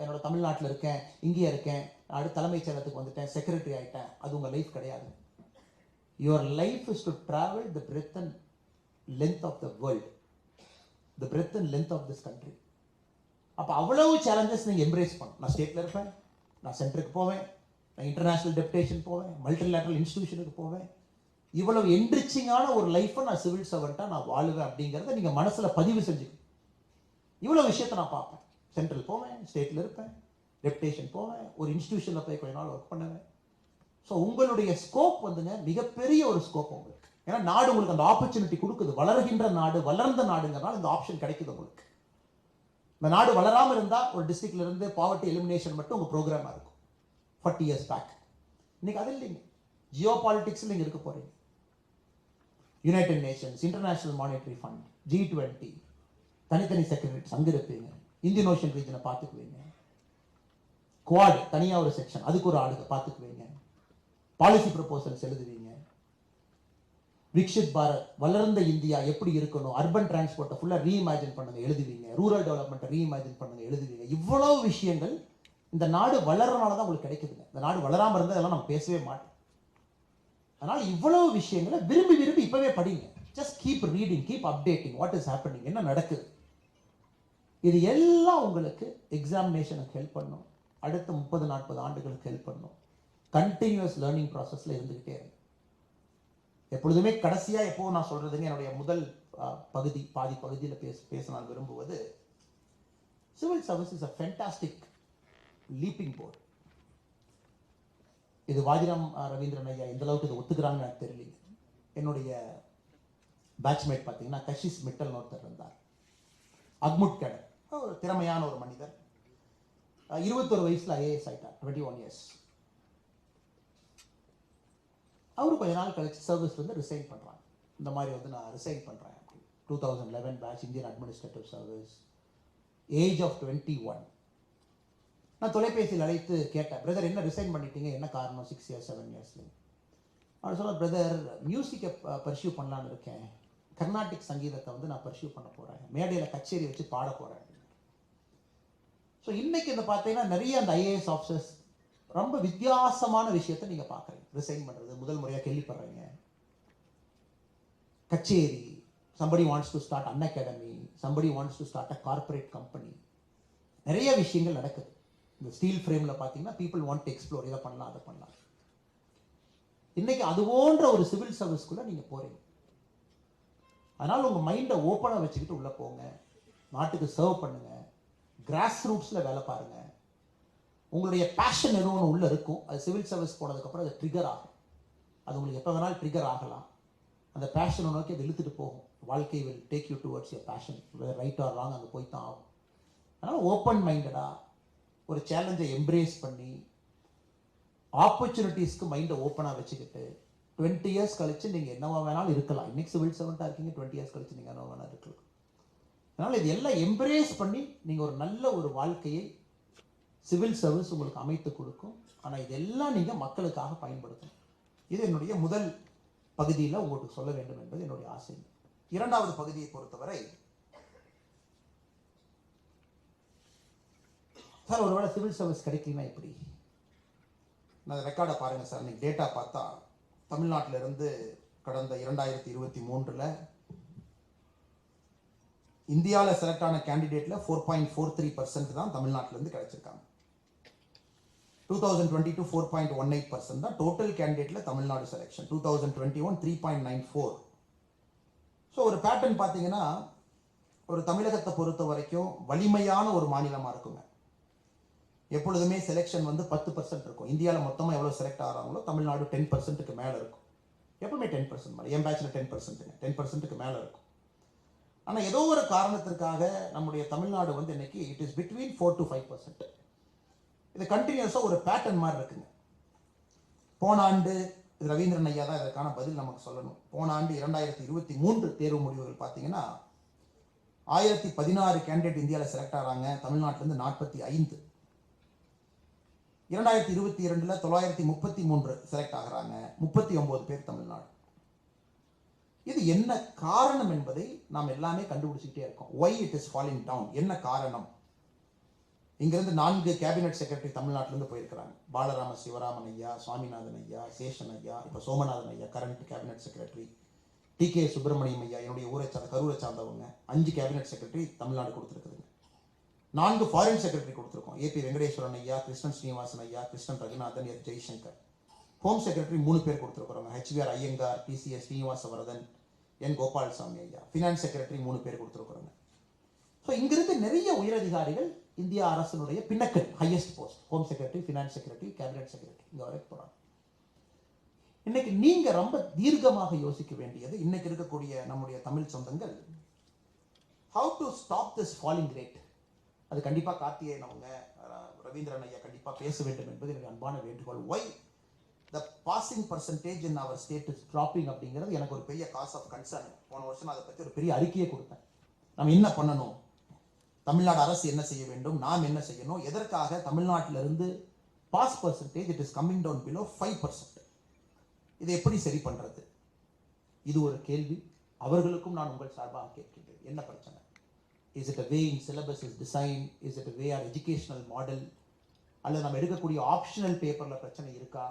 என்னோட தமிழ்நாட்டில் இருக்கேன், இங்கேயே இருக்கேன், அடுத்த தலைமைச் செயலகத்துக்கு வந்துட்டேன், செக்ரட்டரி ஆகிட்டேன், அது உங்கள் லைஃப் கிடையாது. Your life is to travel the breadth and length of the world, the breadth and length of this country. அப்போ அவ்வளவு சேலஞ்சஸ் நீங்கள் எம்ப்ரேஸ் பண்ணணும். நான் ஸ்டேட்டில் இருப்பேன், நான் சென்டருக்கு போவேன், நான் இன்டர்நேஷ்னல் டெப்டேஷன் போவேன், மல்டிலேட்டரல் இன்ஸ்டிடியூஷனுக்கு போவேன். இவ்வளவு என்ரிச்சிங்கான ஒரு லைஃப்பை நான் சிவில் சர்வெண்ட்டாக நான் வாழுவேன் அப்படிங்கிறத நீங்கள் மனசில் பதிவு செஞ்சுக்கணும். இவ்வளோ விஷயத்தை நான் பார்ப்பேன். சென்ட்ரல் போவேன், ஸ்டேட்டில் இருப்பேன், டெப்டேஷன் போவேன், ஒரு இன்ஸ்டிடியூஷனில் போய் கொஞ்ச நாள் ஒர்க் பண்ணுவேன். ஸோ உங்களுடைய ஸ்கோப் வந்துங்க மிகப்பெரிய ஒரு ஸ்கோப் உங்களுக்கு. ஏன்னா நாடு உங்களுக்கு அந்த ஆப்பர்ச்சுனிட்டி கொடுக்குது. வளர்கின்ற நாடு, வளர்ந்த நாடுங்கிறனால இந்த ஆப்ஷன் கிடைக்குது உங்களுக்கு. இந்த நாடு வளராமல் இருந்தால் ஒரு டிஸ்ட்ரிக்ட்ல இருந்து பாவர்ட்டி எலிமினேஷன் மட்டும் உங்கள் ப்ரோக்ராமாக இருக்கும் 40 years பேக். இன்னைக்கு அது இல்லைங்க. ஜியோ பாலிட்டிக்ஸில் நீங்கள் இருக்க போகிறீங்க. United Nations, International Monetary Fund, G20, தனித்தனி செக்ரட்டரிஸ் அங்கே இருப்பீங்க. இந்தியன் ஓஷன் ரீஜனை பார்த்துக்குவீங்க. குவாட் தனியாக ஒரு செக்ஷன், அதுக்கு ஒரு ஆளுங்க பார்த்துக்குவீங்க. பாலிசி ப்ரொபோசல்ஸ் எழுதுவீங்க. விக்ஷித் பாரத், வளர்ந்த இந்தியா எப்படி இருக்கணும், அர்பன் டிரான்ஸ்போர்ட்டை ஃபுல்லாக ரீஇமேஜின் பண்ணுங்க, எழுதுவீங்க. ரூரல் டெவலப்மெண்ட்டை ரீஇமேஜின் பண்ணுங்க, எழுதுவீங்க. இவ்வளவு விஷயங்கள் இந்த நாடு வளர்றதுனால தான் உங்களுக்கு கிடைக்குதுங்க. இந்த நாடு வளராமல் இருந்தால் இதெல்லாம் நம்ம பேசவே மாட்டோம். அதனால் இவ்வளவு விஷயங்களை விரும்பி விரும்பி இப்போவே படிங்க. Just keep reading, keep updating what is happening, என்ன நடக்குது. இது எல்லாம் உங்களுக்கு எக்ஸாமினேஷனுக்கு ஹெல்ப் பண்ணும். அடுத்த 30-40 ஆண்டுகளுக்கு ஹெல்ப் பண்ணும். கண்டினியூஸ் லேர்னிங் ப்ராசஸில் இருந்துக்கிட்டே இருக்கும். எப்பொழுதுமே கடைசியாக எப்போ நான் சொல்கிறதுங்க, என்னுடைய முதல் பாதி பகுதியில் பேச நான் விரும்புவது, civil service is a fantastic leaping board. இது வாஜிராம் ரவீந்திரன் ஐயா இந்த அளவுக்கு இதை ஒத்துக்கிறாங்கன்னு எனக்கு தெரியல. என்னுடைய பேட்ச்மேட் பார்த்தீங்கன்னா கஷிஷ் மிட்டல் ஒருத்தர் இருந்தார், அக்முட் கேடர், ஒரு திறமையான ஒரு மனிதர். 21 வயசில் ஐஏஎஸ் ஆயிட்டார், 21 இயர்ஸ். அவரு கொஞ்ச நாள் கழிச்சு சர்வீஸ்லேருந்து ரிசைன் பண்ணுறாங்க. இந்த மாதிரி வந்து நான் ரிசைன் பண்ணுறேன். 2011 batch, Indian administrative service, age of 21. நான் தொலைபேசியில் அழைத்து கேட்டேன், பிரதர் என்ன ரிசைன் பண்ணிட்டீங்க, என்ன காரணம்? 6 இயர்ஸ் 7 இயர்ஸ்ல. அவர் சொல்ல, பிரதர் மியூசிக்கை பர்சியூ பண்ணலான்னு இருக்கேன், கர்நாடிக் சங்கீதத்தை வந்து நான் பர்சியூ பண்ண போகிறேன், மேடையில் கச்சேரி வச்சு பாட போகிறேன். ஸோ இன்னைக்கு இந்த பார்த்தீங்கன்னா நிறைய அந்த ஐஏஎஸ் ஆஃபீஸர்ஸ் ரொம்ப வித்தியாசமான விஷயத்தை நீங்கள் பார்க்குறீங்க. ரிசைன் பண்ணுறது முதல் முறையாக கேள்விப்படுறீங்க. கச்சேரி, somebody wants to start an academy, somebody wants to start a corporate company. நிறைய விஷயங்கள் நடக்குது. இந்த ஸ்டீல் ஃப்ரேமில் பார்த்தீங்கன்னா பீப்புள் வாண்ட் டு எக்ஸ்ப்ளோர், இதை பண்ணலாம் அதை பண்ணலாம். இன்னைக்கு அது போன்ற ஒரு சிவில் சர்வீஸ்க்குள்ளே நீங்கள் போகிறீங்க. அதனால் உங்கள் மைண்டை ஓப்பனாக வச்சுக்கிட்டு உள்ளே போங்க, நாட்டுக்கு சர்வ் பண்ணுங்க, கிராஸ் ரூட்ஸில் வேலை பாருங்க. உங்களுடைய பேஷன் எதுவும் ஒன்று உள்ளே இருக்கும், அது சிவில் சர்வீஸ் போனதுக்கப்புறம் அது ட்ரிகர் ஆகும். அது உங்களுக்கு எப்போ வேணாலும் ட்ரிகர் ஆகலாம். அந்த பேஷனை நோக்கி அது இழுத்துட்டு போகும். வாழ்க்கை will take you towards your passion, right or wrong, அங்கே போய் தான் ஆகும். அதனால் ஓப்பன் மைண்டடாக ஒரு சேலஞ்சை எம்ப்ரேஸ் பண்ணி ஆப்பர்ச்சுனிட்டிஸ்க்கு மைண்டை ஓப்பனாக வச்சுக்கிட்டு 20 இயர்ஸ் கழிச்சு நீங்கள் என்னவா வேணாலும் இருக்கலாம். இன்னைக்கு சிவில் சர்வெண்ட்டாக இருக்கீங்க, 20 இயர்ஸ் கழிச்சு நீங்கள் என்னவா வேணாலும் இருக்கலாம். அதனால் இது எல்லாம் எம்ப்ரேஸ் பண்ணி நீங்கள் ஒரு நல்ல ஒரு வாழ்க்கையை சிவில் சர்வீஸ் உங்களுக்கு அமைத்து கொடுக்கும். ஆனால் இதெல்லாம் நீங்கள் மக்களுக்காக பயன்படுத்தணும். இது என்னுடைய முதல் பகுதியில் உங்களுக்கு சொல்ல வேண்டும் என்பது என்னுடைய ஆசை. இரண்டாவது பகுதியை பொறுத்தவரை, சார் ஒருவேளை சிவில் சர்வீஸ் கிடைக்கலனா எப்படி? நான் ரெக்கார்டை பாருங்கள் சார். இன்னைக்கு டேட்டா பார்த்தா தமிழ்நாட்டில் இருந்து கடந்த 2023 இந்தியாவில் செலக்ட் ஆன கேண்டிடேட்ல 4.43% தான் தமிழ்நாட்டிலேருந்து கிடைச்சிருக்காங்க. 2022 4.18% தான் டோட்டல் கேண்டிடேட்ல தமிழ்நாடு செலெக்ஷன். 2021 3.94. ஸோ ஒரு பேட்டர்ன் பார்த்தீங்கன்னா, ஒரு தமிழகத்தை பொறுத்த வரைக்கும் வலிமையான ஒரு மாநிலமாக இருக்குங்க. எப்பொழுதுமே செலெக்ஷன் வந்து 10% இருக்கும். இந்தியாவில் மொத்தமாக எவ்வளோ செலக்ட் ஆகிறாங்களோ தமிழ்நாடு 10%க்கு மேலே இருக்கும். எப்பவுமே 10% மேலே, என் பேட்சில் 10%க்கு மேலே இருக்கும். ஆனால் ஏதோ ஒரு காரணத்திற்காக நம்முடைய தமிழ்நாடு வந்து இன்னைக்கு இட் இஸ் பிட்வீன் 4 to 5%. இது கண்டினியூஸாக ஒரு பேட்டர்ன் மாதிரி இருக்குங்க. போன ஆண்டு ரவீந்திரன் ஐயா தான் இதற்கான பதில் நமக்கு சொல்லணும். போன ஆண்டு 2023 தேர்வு முடிவுகள் பார்த்தீங்கன்னா 1016 கேண்டிடேட் இந்தியாவில் செலக்ட் ஆகிறாங்க, தமிழ்நாட்டிலேருந்து 45. 2022 933 செலக்ட் ஆகிறாங்க, 39 பேர் தமிழ்நாடு. இது என்ன காரணம் என்பதை நாம் எல்லாமே கண்டுபிடிச்சிக்கிட்டே இருக்கோம். Why it is falling down, என்ன காரணம்? இங்கிருந்து 4 கேபினெட் செக்ரட்டரி தமிழ்நாட்டிலிருந்து போயிருக்கிறாங்க. பாலராம சிவராமன் ஐயா, சுவாமிநாதன் ஐயா, சேஷன் ஐயா, இப்போ சோமநாதன் ஐயா current cabinet secretary, T K Subramaniam ஐயா என்னுடைய ஊரை சார்ந்த கரூரை சார்ந்தவங்க. 5 கேபினெட் செக்ரட்டரி தமிழ்நாடு கொடுத்துருக்குதுங்க. 4 ஃபாரின் செக்ரட்டரி கொடுத்துருக்கோம். ஏபி வெங்கடேஸ்வரன் ஐயா, கிருஷ்ணன் ஸ்ரீனிவாசன் ஐயா, Krishnan Raghunathan, S Jaishankar. Home secretary 3 பேர் கொடுத்துருக்குறோங்க, H V R Iyengar, T C S Srinivasavaradan, N Gopalaswami ஐயா. ஃபினான்ஸ் செக்ரட்டரி 3 பேர் கொடுத்துருக்குறோங்க. ஸோ இங்கிருந்து நிறைய உயரதிகாரிகள் இந்திய அரசினுடைய பின்னக்கல் highest post, home secretary, finance secretary, cabinet secretary, இங்கே வரைக்கும் போகிறாங்க. இன்னைக்கு நீங்க ரொம்ப தீர்க்கமாக யோசிக்க வேண்டியது, இன்னைக்கு இருக்கக்கூடிய நம்முடைய தமிழ் சொந்தங்கள், how to stop this falling rate. அது கண்டிப்பாக கார்த்திகேயன் அவங்க, ரவீந்திரன் ஐயா கண்டிப்பாக பேச வேண்டும் என்பது எனக்கு அன்பான வேண்டுகோள். Why the passing percentage in our state is dropping அப்படிங்கிறது எனக்கு ஒரு பெரிய காஸ் ஆஃப் கன்சர்ன். போன வருஷம் நான் அதை பற்றி ஒரு பெரிய அறிக்கையை கொடுத்தேன். நம்ம என்ன பண்ணணும், தமிழ்நாடு அரசு என்ன செய்ய வேண்டும், நாம் என்ன செய்யணும், எதற்காக தமிழ்நாட்டிலிருந்து pass percentage it is coming down below 5%. இதை எப்படி சரி பண்றது? இது ஒரு கேள்வி. அவர்களுக்கும் நான் உங்கள் சார்பாக கேட்கின்றேன், என்ன பிரச்சனை? Is it a way in syllabus is designed? Is it a way our educational model? அல்லது நம்ம எடுக்கக்கூடிய ஆப்ஷனல் பேப்பரில் பிரச்சனை இருக்கா?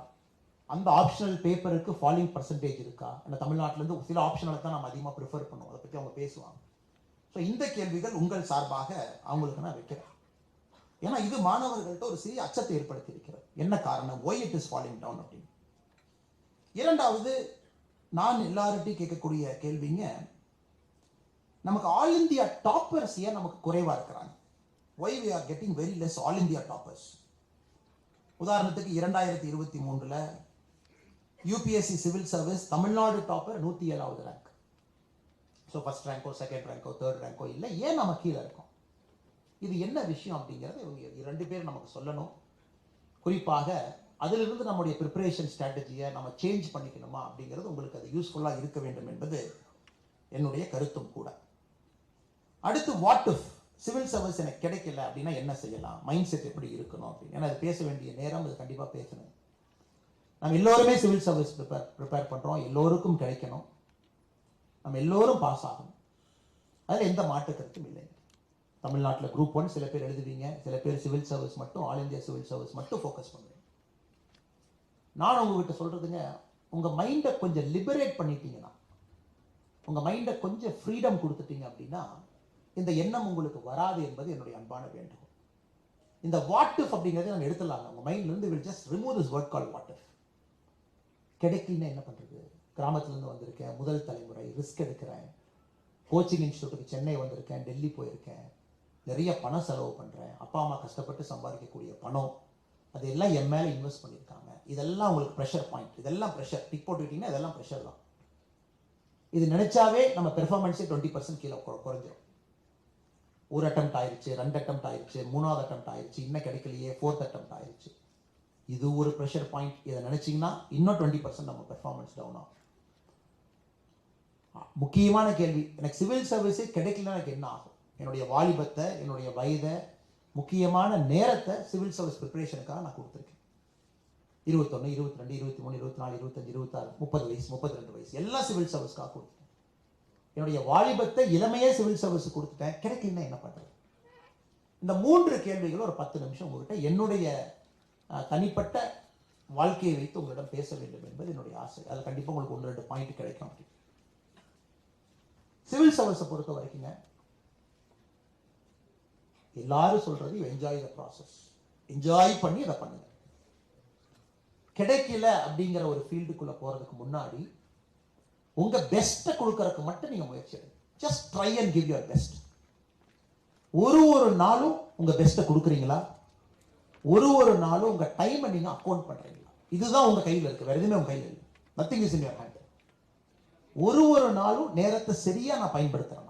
அந்த ஆப்ஷனல் பேப்பருக்கு ஃபாலிங் பர்சன்டேஜ் இருக்கா? ஏன்னா தமிழ்நாட்டிலேருந்து சில ஆப்ஷனலை தான் நம்ம அதிகமாக ப்ரிஃபர் பண்ணுவோம், அதை பற்றி அவங்க பேசுவாங்க. ஸோ இந்த கேள்விகள் உங்கள் சார்பாக அவங்களுக்கு நான் வைக்கிறேன். ஏன்னா இது மாணவர்கள்ட்ட ஒரு சிறிய அச்சத்தை ஏற்படுத்தி இருக்கிறது. என்ன காரணம், why it is falling down அப்படின்னு. இரண்டாவது, நான் எல்லார்ட்டையும் கேட்கக்கூடிய கேள்விங்க, நமக்கு ஆல் இந்தியா டாப்பர்ஸ் ஏன் நமக்கு குறைவா இருக்கிறாங்க? why we are getting very less all India toppers? உதாரணத்துக்கு 2023ல UPSC civil service Tamil Nadu topper 107வது ரேங்க். ஸோ ஃபர்ஸ்ட் ரேங்கோ செகண்ட் ரேங்கோ தேர்ட் ரேங்கோ இல்லை, ஏன் நம்ம கீழே இருக்கோம்? இது என்ன விஷயம் அப்படிங்கிறத இவங்க 2 பேர் நமக்கு சொல்லணும். குறிப்பாக அதிலிருந்து நம்முடைய ப்ரிப்பரேஷன் ஸ்ட்ராட்டஜியை நம்ம சேஞ்ச் பண்ணிக்கணுமா அப்படிங்கிறது உங்களுக்கு அது யூஸ்ஃபுல்லாக இருக்க வேண்டும் என்பது என்னுடைய கருத்தும் கூட. அடுத்து, வாட் இஃப் சிவில் சர்வீஸ் எனக்கு கிடைக்கல அப்படின்னா என்ன செய்யலாம், மைண்ட் செட் எப்படி இருக்கணும் அப்படின்னு. ஏன்னா அது பேச வேண்டிய நேரம், அது கண்டிப்பாக பேசணும். நம்ம எல்லோருமே சிவில் சர்வீஸ் ப்ரிப்பேர் பண்ணுறோம், எல்லோருக்கும் கிடைக்கணும், நம்ம எல்லோரும் பாஸ் ஆகணும், அதில் எந்த மாற்று கருத்தும் இல்லை. தமிழ்நாட்டில் குரூப் 1 சில பேர் எழுதுவீங்க, சில பேர் சிவில் சர்வீஸ் மட்டும், ஆல் இந்தியா சிவில் சர்வீஸ் மட்டும் ஃபோக்கஸ் பண்ணுவீங்க. நான் உங்ககிட்ட சொல்றதுங்க, உங்கள் மைண்டை கொஞ்சம் லிபரேட் பண்ணிட்டீங்கன்னா, உங்கள் மைண்டை கொஞ்சம் ஃப்ரீடம் கொடுத்துட்டீங்க அப்படின்னா இந்த எண்ணம் உங்களுக்கு வராது என்பது என்னுடைய அன்பான வேண்டுகோள். இந்த வாட் இஃப் அப்படிங்கிறத நம்ம எடுத்துடலாங்க உங்கள் மைண்ட்லேருந்து. Will just remove this word call what if. கிடைக்கலன்னா என்ன பண்ணுறது? கிராமத்துலேருந்து வந்திருக்கேன், முதல் தலைமுறை, ரிஸ்க் எடுக்கிறேன், கோச்சிங் இன்ஸ்டியூட்டுக்கு சென்னை வந்திருக்கேன், டெல்லி போயிருக்கேன், நிறைய பணம் செலவு பண்ணுறேன், அப்பா அம்மா கஷ்டப்பட்டு சம்பாதிக்கக்கூடிய பணம் அதெல்லாம் என் மேலே இன்வெஸ்ட் பண்ணியிருக்காங்க, இதெல்லாம் உங்களுக்கு ப்ரெஷர் பாயிண்ட், இதெல்லாம் ப்ரெஷர் டிக் போட்டுக்கிட்டிங்கன்னா இதெல்லாம் ப்ரெஷர் தான். இது நினைச்சாவே நம்ம பெர்ஃபார்மன்ஸே 20% கீழே குறைஞ்சிடும். ஒரு அட்டெம்ப்ட் ஆயிடுச்சு, 2 அட்டெம்ப்ட் ஆயிடுச்சு, 3வது அட்டெம்ப்ட் ஆயிடுச்சு, இன்னும் கிடைக்கலையே, 4th அட்டெம்ப்ட் ஆயிடுச்சு. இது ஒரு ப்ரெஷர் பாயிண்ட். இதை நினைச்சிங்கன்னா இன்னும் 20% நம்ம பெர்ஃபார்மன்ஸ் டவுன் ஆகும். முக்கியமான கேள்வி, எனக்கு சிவில் சர்வீஸே கிடைக்கலன்னா எனக்கு என்ன ஆகும்? என்னுடைய வாலிபத்தை, என்னுடைய வயதை, முக்கியமான நேரத்தை சிவில் சர்வீஸ் ப்ரிப்பரேஷனுக்காக நான் கொடுத்துருக்கேன். 21, 22, 23, 24, 25, 26, 30 வயசு, 32 வயசு எல்லாம் சிவில் சர்வீஸ்க்காக கொடுத்துட்டேன். என்னுடைய வாலிபத்தை, இளமையே சிவில் சர்வீஸ் கொடுத்துட்டேன். கிடைக்கலன்னா என்ன பண்ணுறது? இந்த 3 கேள்விகள் ஒரு 10 நிமிஷம் உங்கள்கிட்ட என்னுடைய தனிப்பட்ட வாழ்க்கையை வைத்து உங்களிடம் பேச வேண்டும் என்பது என்னுடைய ஆசை. அதில் கண்டிப்பாக உங்களுக்கு 1-2 பாயிண்ட் கிடைக்கும். சிவில் சர்வீஸை பொறுத்த வரைக்குங்க, எல்லாரும் சொல்றது என்ஜாய் த ப்ராசஸ், என்ஜாய் பண்ணி அதை பண்ணுங்க. கிடைக்கல அப்படிங்கிற ஒரு ஃபீல்டுக்குள்ள போறதுக்கு முன்னாடி உங்க பெஸ்ட்டை கொடுக்கறதுக்கு மட்டும் நீங்க முயற்சி எடுங்க. Just try and give your best. ஒரு நாளும் உங்க பெஸ்ட்டை கொடுக்குறீங்களா? ஒரு நாளும் உங்க டைமை நீங்க அக்கௌண்ட் பண்றீங்களா? இதுதான் உங்க கையில் இருக்கு, வேற எதுவுமே உங்க கையில் இல்லை. Nothing is in your hand. ஒரு நாளும் நேரத்தை சரியா நான் பயன்படுத்துறேன்.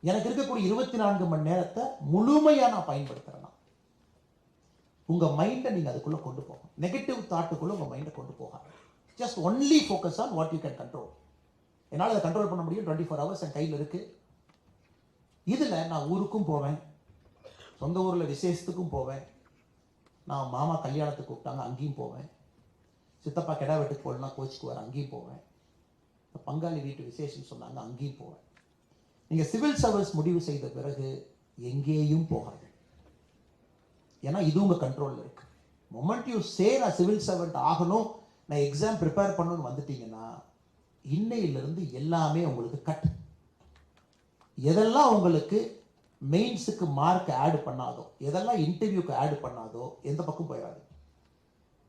எனக்கு இருக்கக்கூடிய 24 மணி நேரத்தை முழுமையா நான் பயன்படுத்துறேன்னா உங்க மைண்டை நீங்க அதுக்குள்ள கொண்டு போகணும். நெகட்டிவ் தாட்டுக்குள்ள உங்க மைண்டை கொண்டு போகாது. Just only focus on what you can control. என்னால் அதை கண்ட்ரோல் பண்ண முடியும். 24 hours என் கையில் இருக்கு. இதுல நான் ஊருக்கும் போவேன், சொந்த ஊர்ல விசேஷத்துக்கும் போவேன், நான் மாமா கல்யாணத்துக்கு கூப்பிட்டாங்க அங்கேயும் போவேன், சித்தப்பா கிடா வெட்டுக்கு போடலாம் கோச்சுக்குவார் அங்கேயும் போவேன், பங்காளி வீட்டு விசேஷம் சொன்னாங்க அங்கேயும் போவேன். நீங்க சிவில் சர்வீஸ் முடிவு செய்த பிறகு எங்கேயும் போகாது. ஏன்னா இது உங்க கண்ட்ரோல்ல இருக்கு. மொமெண்ட் யூ சே நான் சிவில் சர்வெண்ட் ஆகணும், நான் எக்ஸாம் ப்ரிப்பேர் பண்ணணும்னு வந்துட்டீங்கன்னா இன்னையிலிருந்து எல்லாமே உங்களுக்கு கட். எதெல்லாம் உங்களுக்கு மெயின்ஸுக்கு மார்க் ஆட் பண்ணாதோ, எதெல்லாம் இன்டர்வியூக்கு ஆட் பண்ணாதோ எந்த பக்கம் போயிடாது.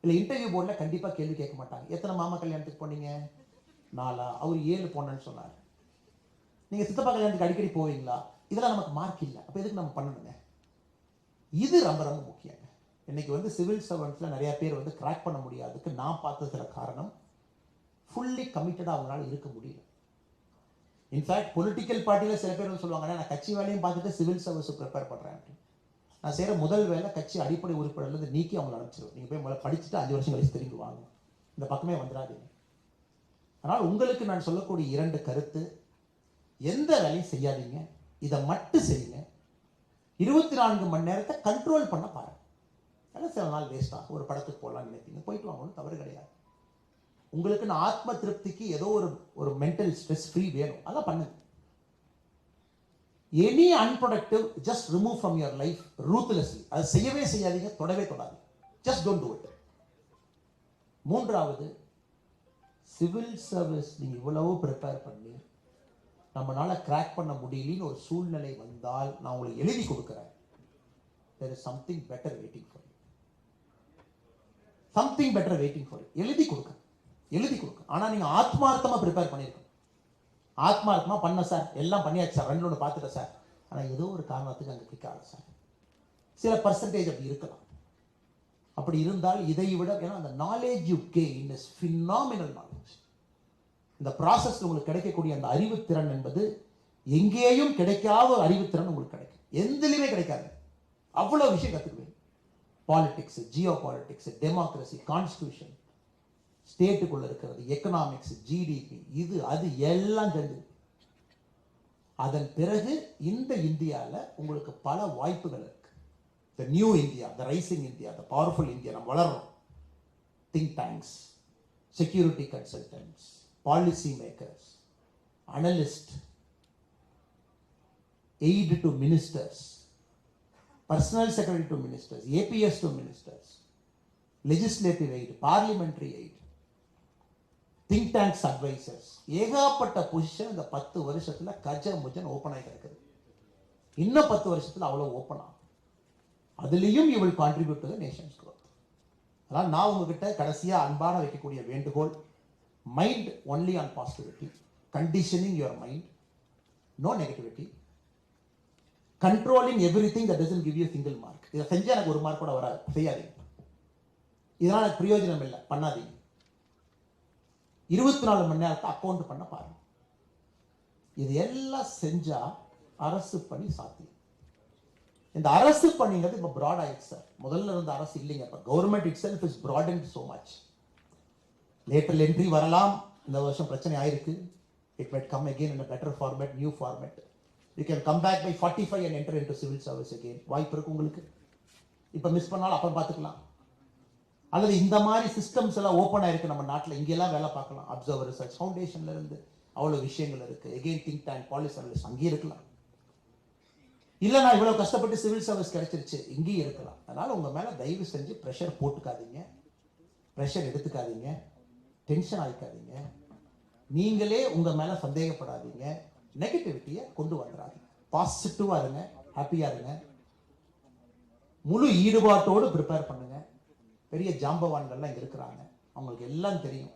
இல்லை இன்டர்வியூ போர்டில் கண்டிப்பாக கேள்வி கேட்க மாட்டாங்க. எத்தனை மாமா கல்யாணத்துக்கு போனீங்க? 4. அவர் 7 போனேன்னு சொன்னார். நீங்கள் சித்தப்பா கல்யாணத்துக்கு அடிக்கடி போவீங்களா? இதெல்லாம் நமக்கு மார்க் இல்லை, அப்போ எதுக்கு நம்ம பண்ணணுங்க? இது ரொம்ப ரொம்ப முக்கியங்க. இன்னைக்கு சிவில் சர்வெண்ட்ஸில் நிறைய பேர் கிராக் பண்ண முடியாதுக்கு நான் பார்த்ததுல காரணம் ஃபுல்லி கமிட்டடாக அவங்களால இருக்க முடியல. இன்ஃபேக்ட் பொலிட்டிக்கல் பார்ட்டியில் சில பேர் சொல்லுவாங்க, நான் கட்சி வேலையும் பார்த்துட்டு சிவில் சர்வீஸ் ப்ரிப்பேர் பண்ணுறேன் அப்படின்னு. நான் செய்கிற முதல் வேலை கட்சி அடிப்படை உறுப்பினர்லேருந்து நீக்கி அவங்களை அனுப்பிச்சிடுவேன். நீங்கள் போய் முதல்ல படிச்சுட்டு 5 வருஷம் கழிச்சு திரும்பி வாங்க, இந்த பக்கமே வந்துடாதீங்க. அதனால் உங்களுக்கு நான் சொல்லக்கூடிய 2 கருத்து, எந்த வேலையும் செய்யாதீங்க, இதை மட்டும் செய்யுங்க. 24 மணி நேரத்தை கண்ட்ரோல் பண்ண பாருங்க. அதனால் சில நாள் வேஸ்ட் ஆகும். ஒரு படத்துக்கு போகலான்னு நினைப்பீங்க, போயிட்டு வாங்க, ஒன்றும் தவறு கிடையாது. உங்களுக்கு நான் ஆத்ம திருப்திக்கு ஏதோ ஒரு மென்டல் ஸ்ட்ரெஸ் ஃப்ரீ வேணும், அதான் பண்ணுங்க. Any unproductive just remove from your life ruthlessly. அதை செய்யவே செய்யாதீங்க, தொடவே தொடாதீங்க. Just don't do it. 3வது, சிவில் சர்வீஸ் நீங்க இவ்வளவு ப்ரிப்பேர் பண்ணி நம்மளால கிராக் பண்ண முடியலன்னு ஒரு சூழ்நிலை வந்தால் நான் உங்களுக்கு எழுதி கொடுக்குறேன், there is something better waiting for you. Something better waiting for you. எழுதி கொடுக்க. ஆனால் நீங்கள் ஆத்மார்த்தமாக ப்ரிப்பேர் பண்ணியிருக்கணும். ஆத்மார்த்தமாக பண்ண சார், எல்லாம் பண்ணியாச்சு சார், 2 ஒன்று பார்த்துட்டேன் சார், ஆனால் ஏதோ ஒரு காரணத்துக்கு அங்கே கிளிக் ஆகல சார். சில பர்சன்டேஜ் அப்படி இருக்கலாம். அப்படி இருந்தால் இதை விட, ஏன்னா அந்த knowledge you gain is phenomenal knowledge. இந்த ப்ராசஸ் உங்களுக்கு கிடைக்கக்கூடிய அந்த அறிவுத்திறன் என்பது எங்கேயும் கிடைக்காத ஒரு அறிவுத்திறன் உங்களுக்கு கிடைக்கும். எந்திலையுமே கிடைக்காது. அவ்வளோ விஷயம் கற்றுக்குவேன். Politics, geopolitics, democracy, constitution, ஸ்டேட்டுக்குள்ள இருக்கிறது, எக்கனாமிக்ஸ், ஜிடிபி, இது அது எல்லாம் தெரிஞ்சு. அதன் பிறகு இந்த இந்தியாவில் உங்களுக்கு பல வாய்ப்புகள் இருக்கு. The new India, the rising India, the powerful India நம்ம வளர்றோம். Think tanks, security consultants, policy makers, analyst, aid to ministers, personal secretary to ministers, APS to ministers, legislative aid, parliamentary aid, think tanks advisors, ஏகப்பட்ட position இந்த 10 வருஷத்துல கஜமுஜன் open ஆகி கிடக்குது. இன்னும் 10 வருஷத்துல அவ்வளோ ஓப்பன் ஆகும். அதுலேயும் you will contribute to the nation's growth. அதனால் நான் உங்ககிட்ட கடைசியாக அன்பான வைக்கக்கூடிய வேண்டுகோள், mind only on positivity, conditioning your mind, no negativity, controlling everything that doesn't give you single mark. இதை செஞ்சால் எனக்கு 1 மார்க் கூட வராது, செய்யாதீங்க. இதனால் எனக்கு பிரயோஜனம் இல்லை, பண்ணாதீங்க. 24 மணி நேரத்தை அக்கௌண்ட் பண்ண பாருங்க. இது எல்லாம் செஞ்சா அரசு பணி சாத்தியம். இந்த அரசு பணிங்கிறது இப்போ ப்ராட் ஆயிடுச்சு சார். முதல்ல இருந்த அரசு இல்லைங்க. இப்போ government itself is prudent so much. Later entry வரலாம். இந்த வருஷம் பிரச்சனை ஆயிருக்கு. It might come again in a better format, new format. You can come back by 45 and enter into civil service again. வாய்ப்பு இருக்கு உங்களுக்கு. இப்போ மிஸ் பண்ணாலும் அப்புறம் பார்த்துக்கலாம். அல்லது இந்த மாதிரி சிஸ்டம்ஸ் எல்லாம் ஓப்பன் ஆயிருக்கு நம்ம நாட்டில். இங்கெல்லாம் வேலை பார்க்கலாம். அப்சர்வர் ரிசர்ச் ஃபவுண்டேஷன்ல இருந்து அவ்வளோ விஷயங்கள் இருக்கு. Again think tank, policy analyst அங்கேயே இருக்கலாம். இல்லை நான் இவ்வளோ கஷ்டப்பட்டு சிவில் சர்வீஸ் கிடைச்சிருச்சு, இங்கேயும் இருக்கலாம். அதனால் உங்கள் மேலே தயவு செஞ்சு ப்ரெஷர் போட்டுக்காதீங்க, ப்ரெஷர் எடுத்துக்காதீங்க, டென்ஷன் ஆகிக்காதீங்க. நீங்களே உங்கள் மேலே சந்தேகப்படாதீங்க, நெகட்டிவிட்டியை கொண்டு வந்துடாதீங்க. பாசிட்டிவாக இருங்க, ஹாப்பியாக இருங்க, முழு ஈடுபாட்டோடு ப்ரிப்பேர் பண்ணுங்க. பெரிய ஜாம்பவான்கள்லாம் இங்கே இருக்கிறாங்க, அவங்களுக்கு எல்லாம் தெரியும்.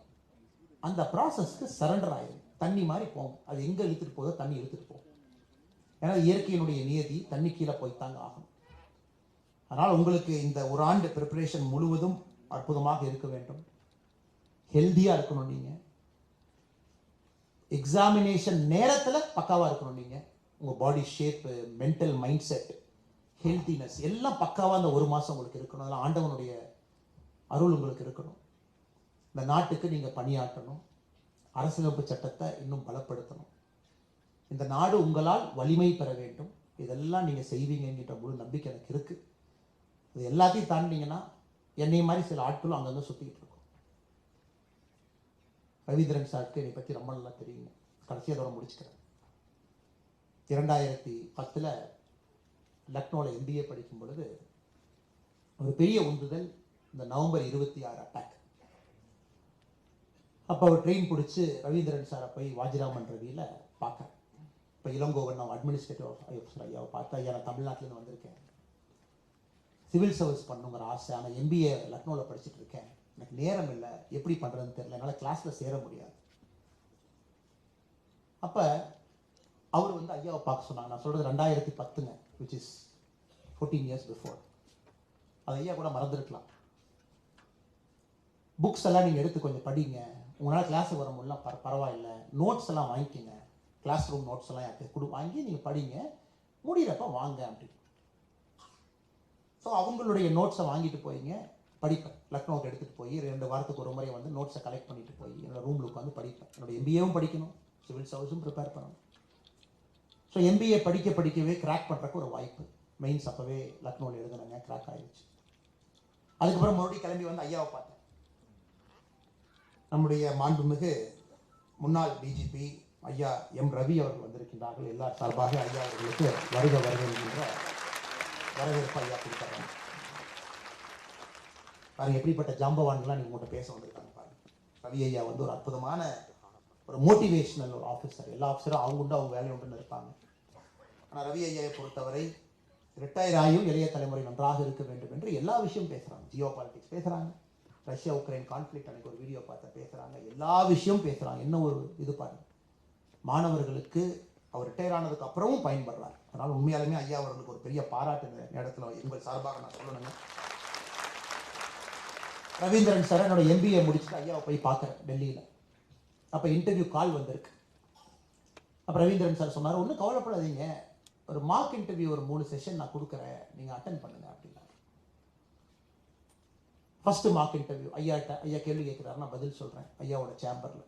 அந்த ப்ராசஸ்க்கு சரண்டர் ஆயிடும். தண்ணி மாதிரி போகும். அது எங்கே இழுத்துட்டு போதோ தண்ணி இழுத்துட்டு போகும். ஏன்னா இயற்கையினுடைய நியதி, தண்ணி கீழே போய்த்தாங்க ஆகும். அதனால் உங்களுக்கு இந்த 1 ஆண்டு ப்ரிப்பரேஷன் முழுவதும் அற்புதமாக இருக்க வேண்டும். ஹெல்தியாக இருக்கணும். நீங்கள் எக்ஸாமினேஷன் நேரத்தில் பக்காவாக இருக்கணும். நீங்கள் உங்கள் body shape, mental mind set, healthiness எல்லாம் பக்காவாக அந்த 1 மாதம் உங்களுக்கு இருக்கணும். அதெல்லாம் ஆண்டவனுடைய அருள் உங்களுக்கு இருக்கணும். இந்த நாட்டுக்கு நீங்கள் பணியாற்றணும். அரசியலமைப்பு சட்டத்தை இன்னும் பலப்படுத்தணும். இந்த நாடு உங்களால் வலிமை பெற வேண்டும். இதெல்லாம் நீங்கள் செய்வீங்கன்ற முழு நம்பிக்கை எனக்கு இருக்குது. இது எல்லாத்தையும் தாண்டிங்கன்னா என்னை மாதிரி சில ஆட்களும் அங்கங்கே சுற்றிக்கிட்டு இருக்கும். ரவீந்திரன் சாருக்கு என்னை பற்றி ரொம்ப நல்லா தெரியுங்க. கடைசியாக தவிர முடிச்சுக்கிறேன். 2010 லக்னோவில் MBA படிக்கும் பொழுது ஒரு பெரிய உந்துதல் இந்த நவம்பர் 26 அட்டாக். அப்போ அவர் ட்ரெயின் பிடிச்சி ரவீந்திரன் சாரை போய் வாஜிராமன் ரவியில் பார்க்குறேன். இப்போ இளங்கோவன் நான் அட்மினிஸ்ட்ரேட்டிவ் ஆஃபீஸர் ஐயாவை பார்த்தா, ஐயா நான் தமிழ்நாட்டிலேருந்து வந்திருக்கேன், சிவில் சர்வீஸ் பண்ணுங்கிற ஆசை, ஆனால் MBA லக்னோவில் படிச்சுட்டு இருக்கேன், எனக்கு நேரம் இல்லை, எப்படி பண்ணுறதுன்னு தெரியல, என்னால் கிளாஸில் சேர முடியாது. அப்போ அவர் வந்து ஐயாவை பார்க்க சொன்னாங்க. நான் சொல்கிறது 2010, விச் இஸ் 14 years பிஃபோர். அது ஐயா கூட மறந்துருக்கலாம். புக்ஸ் எல்லாம் நீங்கள் எடுத்து கொஞ்சம் படிங்க, உங்களால் கிளாஸுக்கு வர முடியல பரவாயில்ல, நோட்ஸ் எல்லாம் வாங்கிக்கோங்க, கிளாஸ் ரூம் நோட்ஸ் எல்லாம் யாருக்கு வாங்கி நீங்கள் படிங்க, முடிகிறப்ப வாங்க அப்படின்னு. ஸோ அவங்களுடைய நோட்ஸை வாங்கிட்டு போயிங்க, படிப்பேன். லக்னோவுக்கு எடுத்துகிட்டு போய் 2 வாரத்துக்கு ஒரு முறை வந்து நோட்ஸை கலெக்ட் பண்ணிட்டு போய் என்னோடய ரூமில் உட்காந்து படிப்பேன். என்னோடய MBAவும் படிக்கணும், சிவில் சர்வீஸும் ப்ரிப்பேர் பண்ணணும். ஸோ MBA படிக்கவே கிராக் பண்ணுறக்கு ஒரு வாய்ப்பு. மெயின்ஸ் அப்போவே லக்னோவில் எழுதுனாங்க, கிராக் ஆகிடுச்சு. அதுக்கப்புறம் மறுபடியும் கிளம்பி வந்து ஐயாவை பார்த்தேன். நம்முடைய மாண்புமிகு முன்னாள் DGP ஐயா M. ரவி அவர்கள் வந்திருக்கின்றார்கள். எல்லார் சார்பாக ஐயா அவர்களுக்கு வருக என்கின்ற வரவேற்பு ஐயா கொடுத்தாங்க. பாருங்க எப்படிப்பட்ட ஜாம்பவான்கள்லாம் நீங்கள் உங்கள்கிட்ட பேச வந்திருக்காங்க பாருங்க. ரவி ஐயா வந்து ஒரு அற்புதமான ஒரு மோட்டிவேஷனல் ஒரு ஆஃபீஸர். எல்லா ஆஃபீஸரும் அவங்க உண்டு, அவங்க வேலை உண்டுன்னு இருப்பாங்க. ஆனால் ரவி ஐயாவை பொறுத்தவரை ரிட்டையர் ஆகியும் இளைய தலைமுறை நன்றாக இருக்க வேண்டும் என்று எல்லா விஷயம் பேசுகிறாங்க. ஜியோ பாலிட்டிக்ஸ் பேசுகிறாங்க, ரஷ்யா உக்ரைன் கான்ஃப்ளிக்ட் அன்னைக்கு ஒரு வீடியோ பார்த்து பேசுகிறாங்க, எல்லா விஷயம் பேசுகிறாங்க. என்ன ஒரு இது பாருங்க, மாணவர்களுக்கு அவர் ரிட்டையர் ஆனதுக்கு அப்புறமும் பயன்படுறார். அதனால் உண்மையாலுமே ஐயா அவர்களுக்கு ஒரு பெரிய பாராட்டு இந்த இடத்துல உங்கள் சார்பாக நான் சொல்லணுங்க. ரவீந்திரன் சார் என்னோட MBA முடிச்சுட்டு ஐயாவை போய் பார்க்குறேன் டெல்லியில். அப்போ இன்டர்வியூ கால் வந்திருக்கு. அப்போ ரவீந்திரன் சார் சொன்னார், ஒன்றும் கவலைப்படாதீங்க, ஒரு மார்க் இன்டர்வியூ ஒரு 3 செஷன் நான் கொடுக்குறேன், நீங்கள் அட்டன் பண்ணுங்க அப்படின்னா. ஃபர்ஸ்ட் மார்க் இன்டர்வியூ ஐயா கேள்வி கேட்குறாரு, நான் பதில் சொல்கிறேன் ஐயாவோட சேம்பரில்.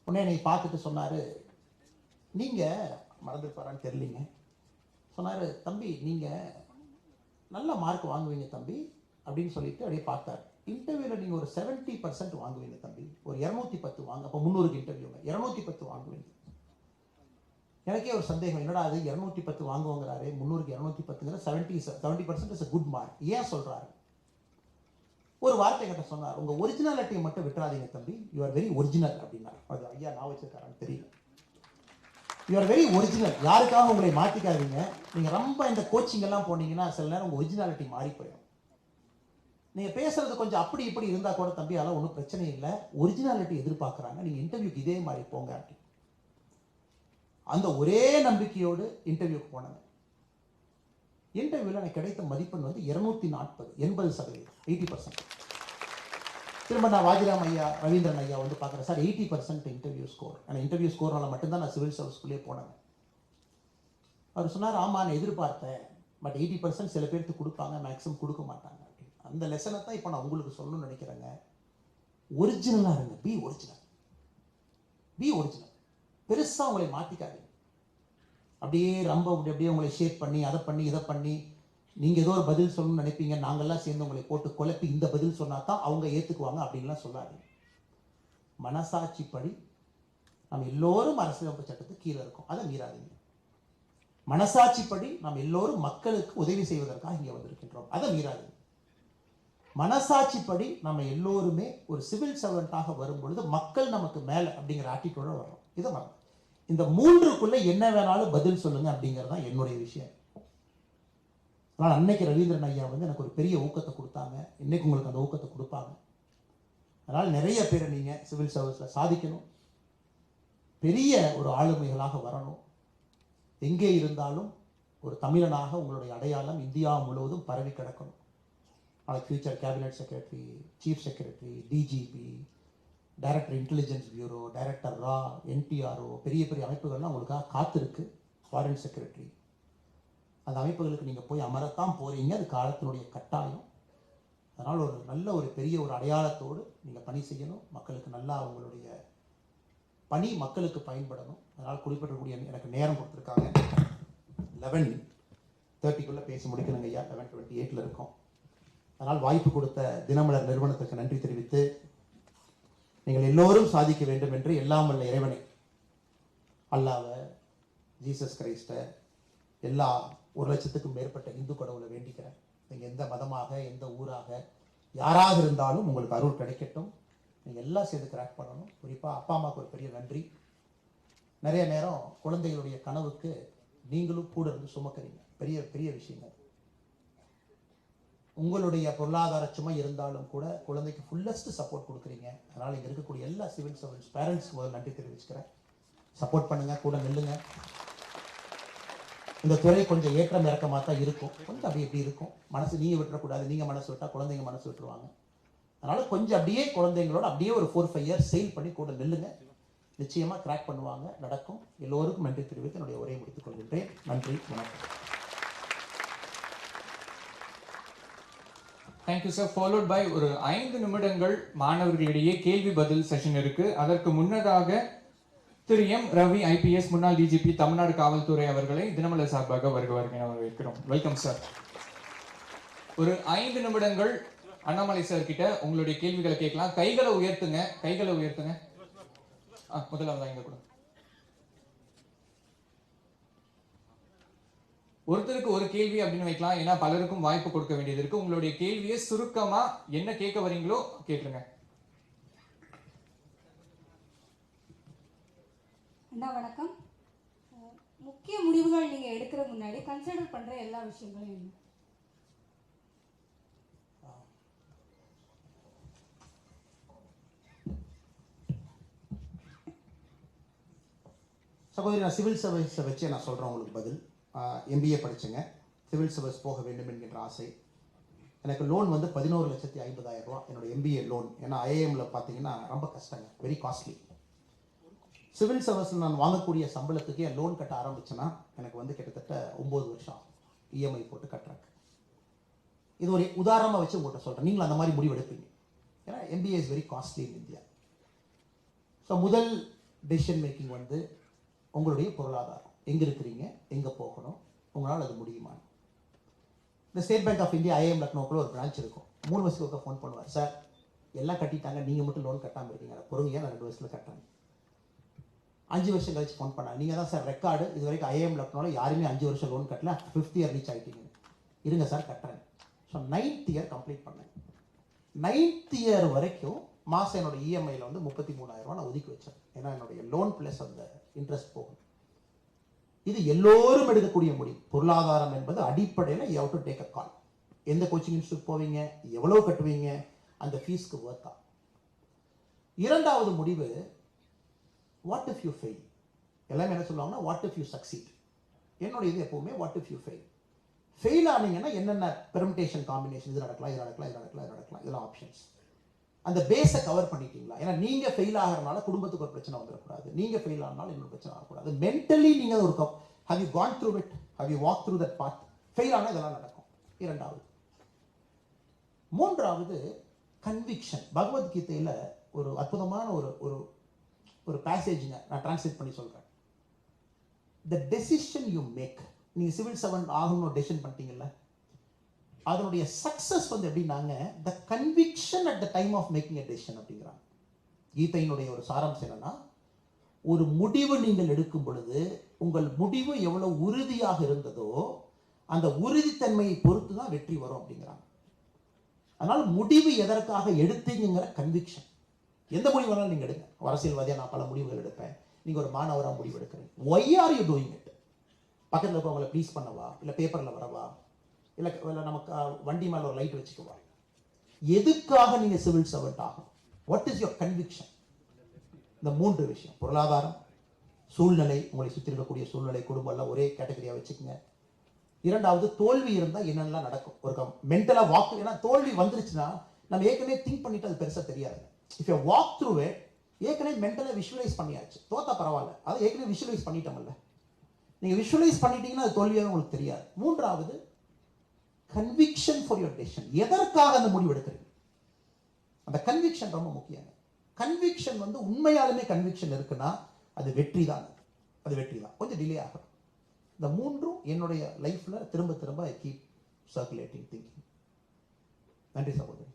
உடனே நீ பார்த்துட்டு சொன்னார், நீங்கள் மறந்துருப்பாரான்னு தெரியலிங்க, சொன்னார், தம்பி நீங்கள் நல்ல மார்க் வாங்குவீங்க தம்பி அப்படின்னு சொல்லிட்டு அப்படியே பார்த்தார். இன்டர்வியூவில் நீங்கள் ஒரு 70% வாங்குவீங்க தம்பி, ஒரு 210 வாங்க. அப்போ 300க்கு இன்டர்வியூங்க, 210 வாங்குவீங்க. எனக்கே ஒரு சந்தேகம், என்னடா அது 210 வாங்குவாங்கிறாரு, 300க்கு 210ங்கிற 70% இஸ் குட் மார்க், ஏன் சொல்கிறாரு? ஒரு வார்த்தை கிட்ட சொன்னார், உங்கள் ஒரிஜினாலிட்டியை மட்டும் விட்டுறாதீங்க தம்பி, யூ ஆர் வெரி ஒரிஜினல் அப்படின்னா. அது ஐயா நான் வச்சிருக்காரான்னு தெரியல. யூ ஆர் வெரி ஒரிஜினல், யாருக்காக உங்களை மாற்றிக்காதீங்க. நீங்கள் ரொம்ப இந்த கோச்சிங் எல்லாம் போனீங்கன்னா சில நேரம் உங்கள் ஒரிஜினாலிட்டி மாறி போயிடும். நீங்கள் பேசுறது கொஞ்சம் அப்படி இப்படி இருந்தால் கூட தம்பி அதெல்லாம் ஒன்றும் பிரச்சனை இல்லை, ஒரிஜினாலிட்டி எதிர்பார்க்குறாங்க, நீங்கள் இன்டர்வியூக்கு இதே மாதிரி போங்க அப்படி. அந்த ஒரே நம்பிக்கையோடு இன்டர்வியூக்கு போனாங்க. இன்டர்வியூவில் எனக்கு கிடைத்த மதிப்பெண் வந்து 240, 80%, 80%. திரும்ப நான் வாஜிராம் ஐயா ரவீந்திரன் ஐயா வந்து பார்க்குறேன், சார் 80% இன்டர்வியூ ஸ்கோர். ஆனால் இன்டர்வியூ ஸ்கோர்னால மட்டும்தான் நான் சிவில் சர்வீஸ்குள்ளே போனேன். அவர் சொன்னார், ஆமாம் நான் எதிர்பார்த்தேன், பட் 80% சில பேருக்கு கொடுப்பாங்க, மேக்ஸிமம் கொடுக்க மாட்டாங்க அப்படின்னு. அந்த லெசனை தான் இப்போ நான் உங்களுக்கு சொல்லணும்னு நினைக்கிறேங்க. ஒரிஜினலாக இருங்க, பி ஒரிஜினல், பி ஒரிஜினல். பெருசாக உங்களை மாற்றிக்காதீங்க. அப்படியே ரொம்ப அப்படியே உங்களை ஷேப் பண்ணி அதை பண்ணி இதை பண்ணி நீங்கள் ஏதோ ஒரு பதில் சொல்லணும்னு நினைப்பீங்க, நாங்கள்லாம் சேர்ந்து உங்களை போட்டு குழப்பி இந்த பதில் சொன்னால் தான் அவங்க ஏற்றுக்குவாங்க அப்படின்லாம் சொல்லாதீங்க. மனசாட்சிப்படி நம்ம எல்லோரும் அரசியலமைப்பு சட்டத்துக்கு கீழே இருக்கோம், அதை மீறாதீங்க. மனசாட்சிப்படி நாம் எல்லோரும் மக்களுக்கு உதவி செய்வதற்காக இங்கே வந்திருக்கின்றோம், அதை மீறாதீங்க. மனசாட்சிப்படி நம்ம எல்லோருமே ஒரு சிவில் சர்வெண்ட்டாக வரும் பொழுது மக்கள் நமக்கு மேலே அப்படிங்கிற ஆட்டிடியூட வரும். இதை மறந்து இந்த 3க்குள்ள என்ன வேணாலும் பதில் சொல்லுங்க அப்படிங்கிறது தான் என்னுடைய விஷயம். ஆனால் அன்னைக்கு ரவீந்திரன் ஐயா வந்து எனக்கு ஒரு பெரிய ஊக்கத்தை கொடுத்தாங்க, இன்னைக்கு உங்களுக்கு அந்த ஊக்கத்தை கொடுப்பாங்க. அதனால் நிறைய பேரை நீங்கள் சிவில் சர்வீஸில் சாதிக்கணும், பெரிய ஒரு ஆளுமைகளாக வரணும். எங்கே இருந்தாலும் ஒரு தமிழனாக உங்களுடைய அடையாளம் இந்தியா முழுவதும் பரவி கிடக்கணும். நாளைக்கு future cabinet secretary, chief secretary, DGP, director intelligence bureau, director ரா, NTRO, பெரிய பெரிய அமைப்புகள்லாம் உங்களுக்காக காத்திருக்கு. ஃபாரின் செக்ரட்டரி, அந்த அமைப்புகளுக்கு நீங்கள் போய் அமரத்தான் போகிறீங்க, அது காலத்தினுடைய கட்டாயம். அதனால் ஒரு நல்ல ஒரு பெரிய ஒரு அடையாளத்தோடு நீங்கள் பணி செய்யணும். மக்களுக்கு நல்லா உங்களுடைய பணி மக்களுக்கு பயன்படணும். அதனால் குறிப்பிடக்கூடிய எனக்கு நேரம் கொடுத்துருக்காங்க, 11:30 பேசி முடிக்கணுங்க ஐயா, 11:28 இருக்கோம். அதனால் வாய்ப்பு கொடுத்த தினமலர் நிறுவனத்திற்கு நன்றி தெரிவித்து, நீங்கள் எல்லோரும் சாதிக்க வேண்டும் என்று எல்லாம் வல்ல இறைவனை, அல்லாவை, ஜீசஸ் கிரைஸ்ட, எல்லா 1,00,000க்கும் மேற்பட்ட இந்து கடவுளை வேண்டிக்கிறேன். நீங்கள் எந்த மதமாக எந்த ஊராக யாராக இருந்தாலும் உங்களுக்கு அருள் கிடைக்கட்டும். நீங்கள் எல்லாம் சேர்ந்து கிராக் பண்ணணும். குறிப்பாக அப்பா அம்மாவுக்கு ஒரு பெரிய நன்றி. நிறைய நேரம் குழந்தைகளுடைய கனவுக்கு நீங்களும் கூட இருந்து சுமக்கிறீங்க, பெரிய பெரிய விஷயங்கள். உங்களுடைய பொருளாதார சுமை இருந்தாலும் கூட குழந்தைக்கு ஃபுல்லஸ்ட் சப்போர்ட் கொடுக்குறீங்க. அதனால் இங்கே இருக்கக்கூடிய எல்லா சிவில் சர்வீஸ் பேரண்ட்ஸ் முதல் நன்றி தெரிவிச்சுக்கிறேன். சப்போர்ட் பண்ணுங்க, கூட நில்லுங்க. இந்த துறை கொஞ்சம் ஏற்றம் இறக்கமாக தான் இருக்கும், கொஞ்சம் அப்படி எப்படி இருக்கும். மனசு நீங்கள் விட்டுறக்கூடாது, நீங்கள் மனசு விட்டால் குழந்தைங்க மனசு விட்டுருவாங்க. அதனால் கொஞ்சம் அப்படியே குழந்தைங்களோட அப்படியே ஒரு 4-5 இயர்ஸ் செயில் பண்ணி கூட நில்லுங்க. நிச்சயமாக கிராக் பண்ணுவாங்க, நடக்கும். எல்லோருக்கும் நன்றி தெரிவித்து என்னுடைய உரையை முடித்துக் கொள்கின்றேன். நன்றி, வணக்கம். Thank you sir. ஃபாலோட் பை ஒரு 5 நிமிடங்கள் மாணவர்களிடையே கேள்வி பதில் செஷன் இருக்கு. அதற்கு முன்னதாக திரு M. ரவி IPS முன்னாள் DGP தமிழ்நாடு காவல்துறை அவர்களை தினமலர் சார்பாக வருக வரவேற்கிறோம். Welcome sir. ஒரு 5 நிமிடங்கள் அண்ணாமலை சார் கிட்ட உங்களுடைய கேள்விகளை கேட்கலாம். கைகளை உயர்த்துங்க, கைகளை உயர்த்துங்க. முதலாவது இங்க கூட ஒருத்தருக்கு ஒரு கேள்வி அப்படின்னு வைக்கலாம், ஏன்னா பலருக்கும் வாய்ப்பு கொடுக்க வேண்டியது இருக்கு. உங்களுடைய கேள்வியை சுருக்கமா என்ன கேட்க வரீங்களோ கேட்டுருங்க. அண்ணா வணக்கம். முக்கிய முடிவுகள் நீங்க எடுக்கிற முன்னாடி கன்சிடர் பண்ற எல்லா விஷயங்களும் என்ன? சகோதரி, நான் சிவில் சர்வீஸை வச்சு நான் சொல்கிறேன் உங்களுக்கு பதில். எம்பிஏ படித்தேங்க. சிவில் சர்வீஸ் போக வேண்டும் என்கின்ற ஆசை. எனக்கு லோன் வந்து 11,50,000 ரூபா என்னோட எம்பிஏ லோன். ஏன்னா ஐஏஎம்ல பார்த்தீங்கன்னா ரொம்ப கஷ்டங்க, வெரி காஸ்ட்லி. சிவில் சர்வீஸில் நான் வாங்கக்கூடிய சம்பளத்துக்கு என் லோன் கட்ட ஆரம்பிச்சேன்னா எனக்கு வந்து கிட்டத்தட்ட 9 வருஷம் இஎம்ஐ போட்டு கட்டுறேன். இது ஒரு உதாரணமாக வச்சு உங்கள்கிட்ட சொல்கிறேன். நீங்களும் அந்த மாதிரி முடிவு எடுப்பீங்க. ஏன்னா MBA is very costly in India. So முதல் டெசிஷன் மேக்கிங் வந்து உங்களுடைய பொருளாதாரம். எங்கே இருக்கிறீங்க, எங்கே போகணும், உங்களால் அது முடியுமா? இந்த State Bank of India IIM லக்னோக்குள்ள ஒரு பிரான்ச் இருக்கும். 3 வருஷத்துக்கு ஃபோன் பண்ணுவார், சார் எல்லாம் கட்டிட்டாங்க, நீங்கள் மட்டும் லோன் கட்டாமல் இருக்கீங்க, பொறுங்க, நான் 2 வருஷத்தில் கட்டுறேன். 5 வருஷம் கழிச்சு ஃபோன் பண்ணாங்க, நீங்கள் தான் சார் ரெக்கார்டு, இது வரைக்கும் ஐஏஎம் லக்னோவில் யாருமே 5 வருஷம் லோன் கட்டல, 5th இயர் ரீச் ஆகிட்டீங்க. இருங்க சார் கட்டுறேன். ஸோ 9th இயர் கம்ப்ளீட் பண்ணேன். 9th இயர் வரைக்கும் மாதம் என்னோட இஎம்ஐயில் வந்து 33,000 ரூபா நான் ஒதுக்கி வச்சேன். ஏன்னா என்னுடைய லோன் ப்ளஸ் அந்த இன்ட்ரெஸ்ட் போகும். இது எல்லோரும் எடுக்கக்கூடிய முடிவு. பொருளாதாரம் என்பது அடிப்படையில் you have to take a call. எந்த கோச்சிங் இன்ஸ்டியூட் போவீங்க, எவ்வளோ கட்டுவீங்க, அந்த ஃபீஸ்க்கு ஒர்த்தா. இரண்டாவது முடிவு, வாட் இஃப் யூ ஃபெயில். எல்லாமே என்ன சொல்லுவாங்கன்னா வாட் இஃப் யூ சக்சீட். என்னோட இது எப்பவுமே what if you fail. Fail ஆனீங்கன்னா என்னென்ன பெர்முடேஷன் காம்பினேஷன், இது நடக்கலாம், இது நடக்கலாம், இது நடக்கலாம், இது நடக்கலாம், இதெல்லாம் ஆப்ஷன்ஸ். அந்த பேஸை கவர் பண்ணிட்டீங்களா? ஏன்னா நீங்க ஃபெயில் ஆகிறனால குடும்பத்துக்கு ஒரு பிரச்சனை வந்துடக்கூடாது, நீங்க ஃபெயில் ஆனாலும் இன்னொரு பிரச்சனை ஆகக்கூடாது. மென்டலி நீங்க ஒரு have you gone through it, have you walked through that path? Fail ஆனால் இதெல்லாம் நடக்கும். இரண்டாவது. மூன்றாவது கன்விக்ஷன். பகவத்கீதையில ஒரு அற்புதமான ஒரு ஒரு ஒரு பேசேஜ்ங்க, நான் டிரான்ஸ்லேட் பண்ணி சொல்றேன். the decision you make, நீங்க சிவில் சர்வன்ட் ஆகணும்னு டெசிஷன் பண்ணிட்டீங்கல்ல, அதனுடைய சக்சஸ் வந்து எப்படின்னாங்க the conviction at the time of making a decision அப்படிங்கிறாங்க. கீதையினுடைய ஒரு சாராம்சம் என்னன்னா, ஒரு முடிவு நீங்கள் எடுக்கும் பொழுது உங்கள் முடிவு எவ்வளவு உறுதியாக இருந்ததோ அந்த உறுதித்தன்மையை பொறுத்து தான் வெற்றி வரும் அப்படிங்கிறாங்க. அதனால் முடிவு எதற்காக எடுத்தீங்கிற கன்விக்ஷன். எந்த முடிவு வேணாலும் நீங்க எடுங்க. அரசியல்வாதியா நான் பல முடிவுகள் எடுப்பேன். நீங்க ஒரு மாணவராக முடிவு எடுக்கிறீங்க. why are you doing it? பக்கத்தில் இருக்கவங்களை ப்ளீஸ் பண்ணவா, இல்லை பேப்பரில் வரவா, இல்லை நமக்கு வண்டி மேலே ஒரு லைட் வச்சுக்குவா? எதுக்காக நீங்க சிவில் சர்வெண்ட் ஆகும்? What is your conviction? இந்த 3 விஷயம், பொருளாதாரம், சூழ்நிலை, உங்களை சுற்றி இருக்கக்கூடிய சூழ்நிலை, குடும்பம் எல்லாம் ஒரே கேட்டகரியா வச்சுக்கோங்க. இரண்டாவது, தோல்வி இருந்தால் என்னென்னலாம் நடக்கும், ஒரு மென்டலா வாக். ஏன்னா தோல்வி வந்துருச்சுன்னா நம்ம ஏற்கனவே திங்க் பண்ணிட்டு அது பெருசா தெரியாது. If you walk through it, ஏற்கனவே மென்டலா விஷுவலைஸ் பண்ணியாச்சு, தோத்தா பரவாயில்ல, அதை ஏற்கனவே விஷுவலைஸ் பண்ணிட்டோம்ல. நீங்க விஷுவலைஸ் பண்ணிட்டீங்கன்னா அது தோல்வியாக உங்களுக்கு தெரியாது. மூன்றாவது, கன்விக்ஷன் ஃபார் யுவர் டெசிஷன். எதற்காக அந்த முடிவு எடுக்கிறீங்க, அந்த கன்விக்ஷன் ரொம்ப முக்கியம். கன்விக்ஷன் வந்து உண்மையாலுமே கன்விக்ஷன் இருக்குன்னா அது வெற்றி தான். அது வெற்றி தான். கொஞ்சம் டிலே ஆகும். இந்த 3ம் என்னுடைய லைஃப்ல திரும்ப திரும்ப ஐ கீப் சர்க்குலேட்டிங் திங்கிங். நன்றி சகோதரி.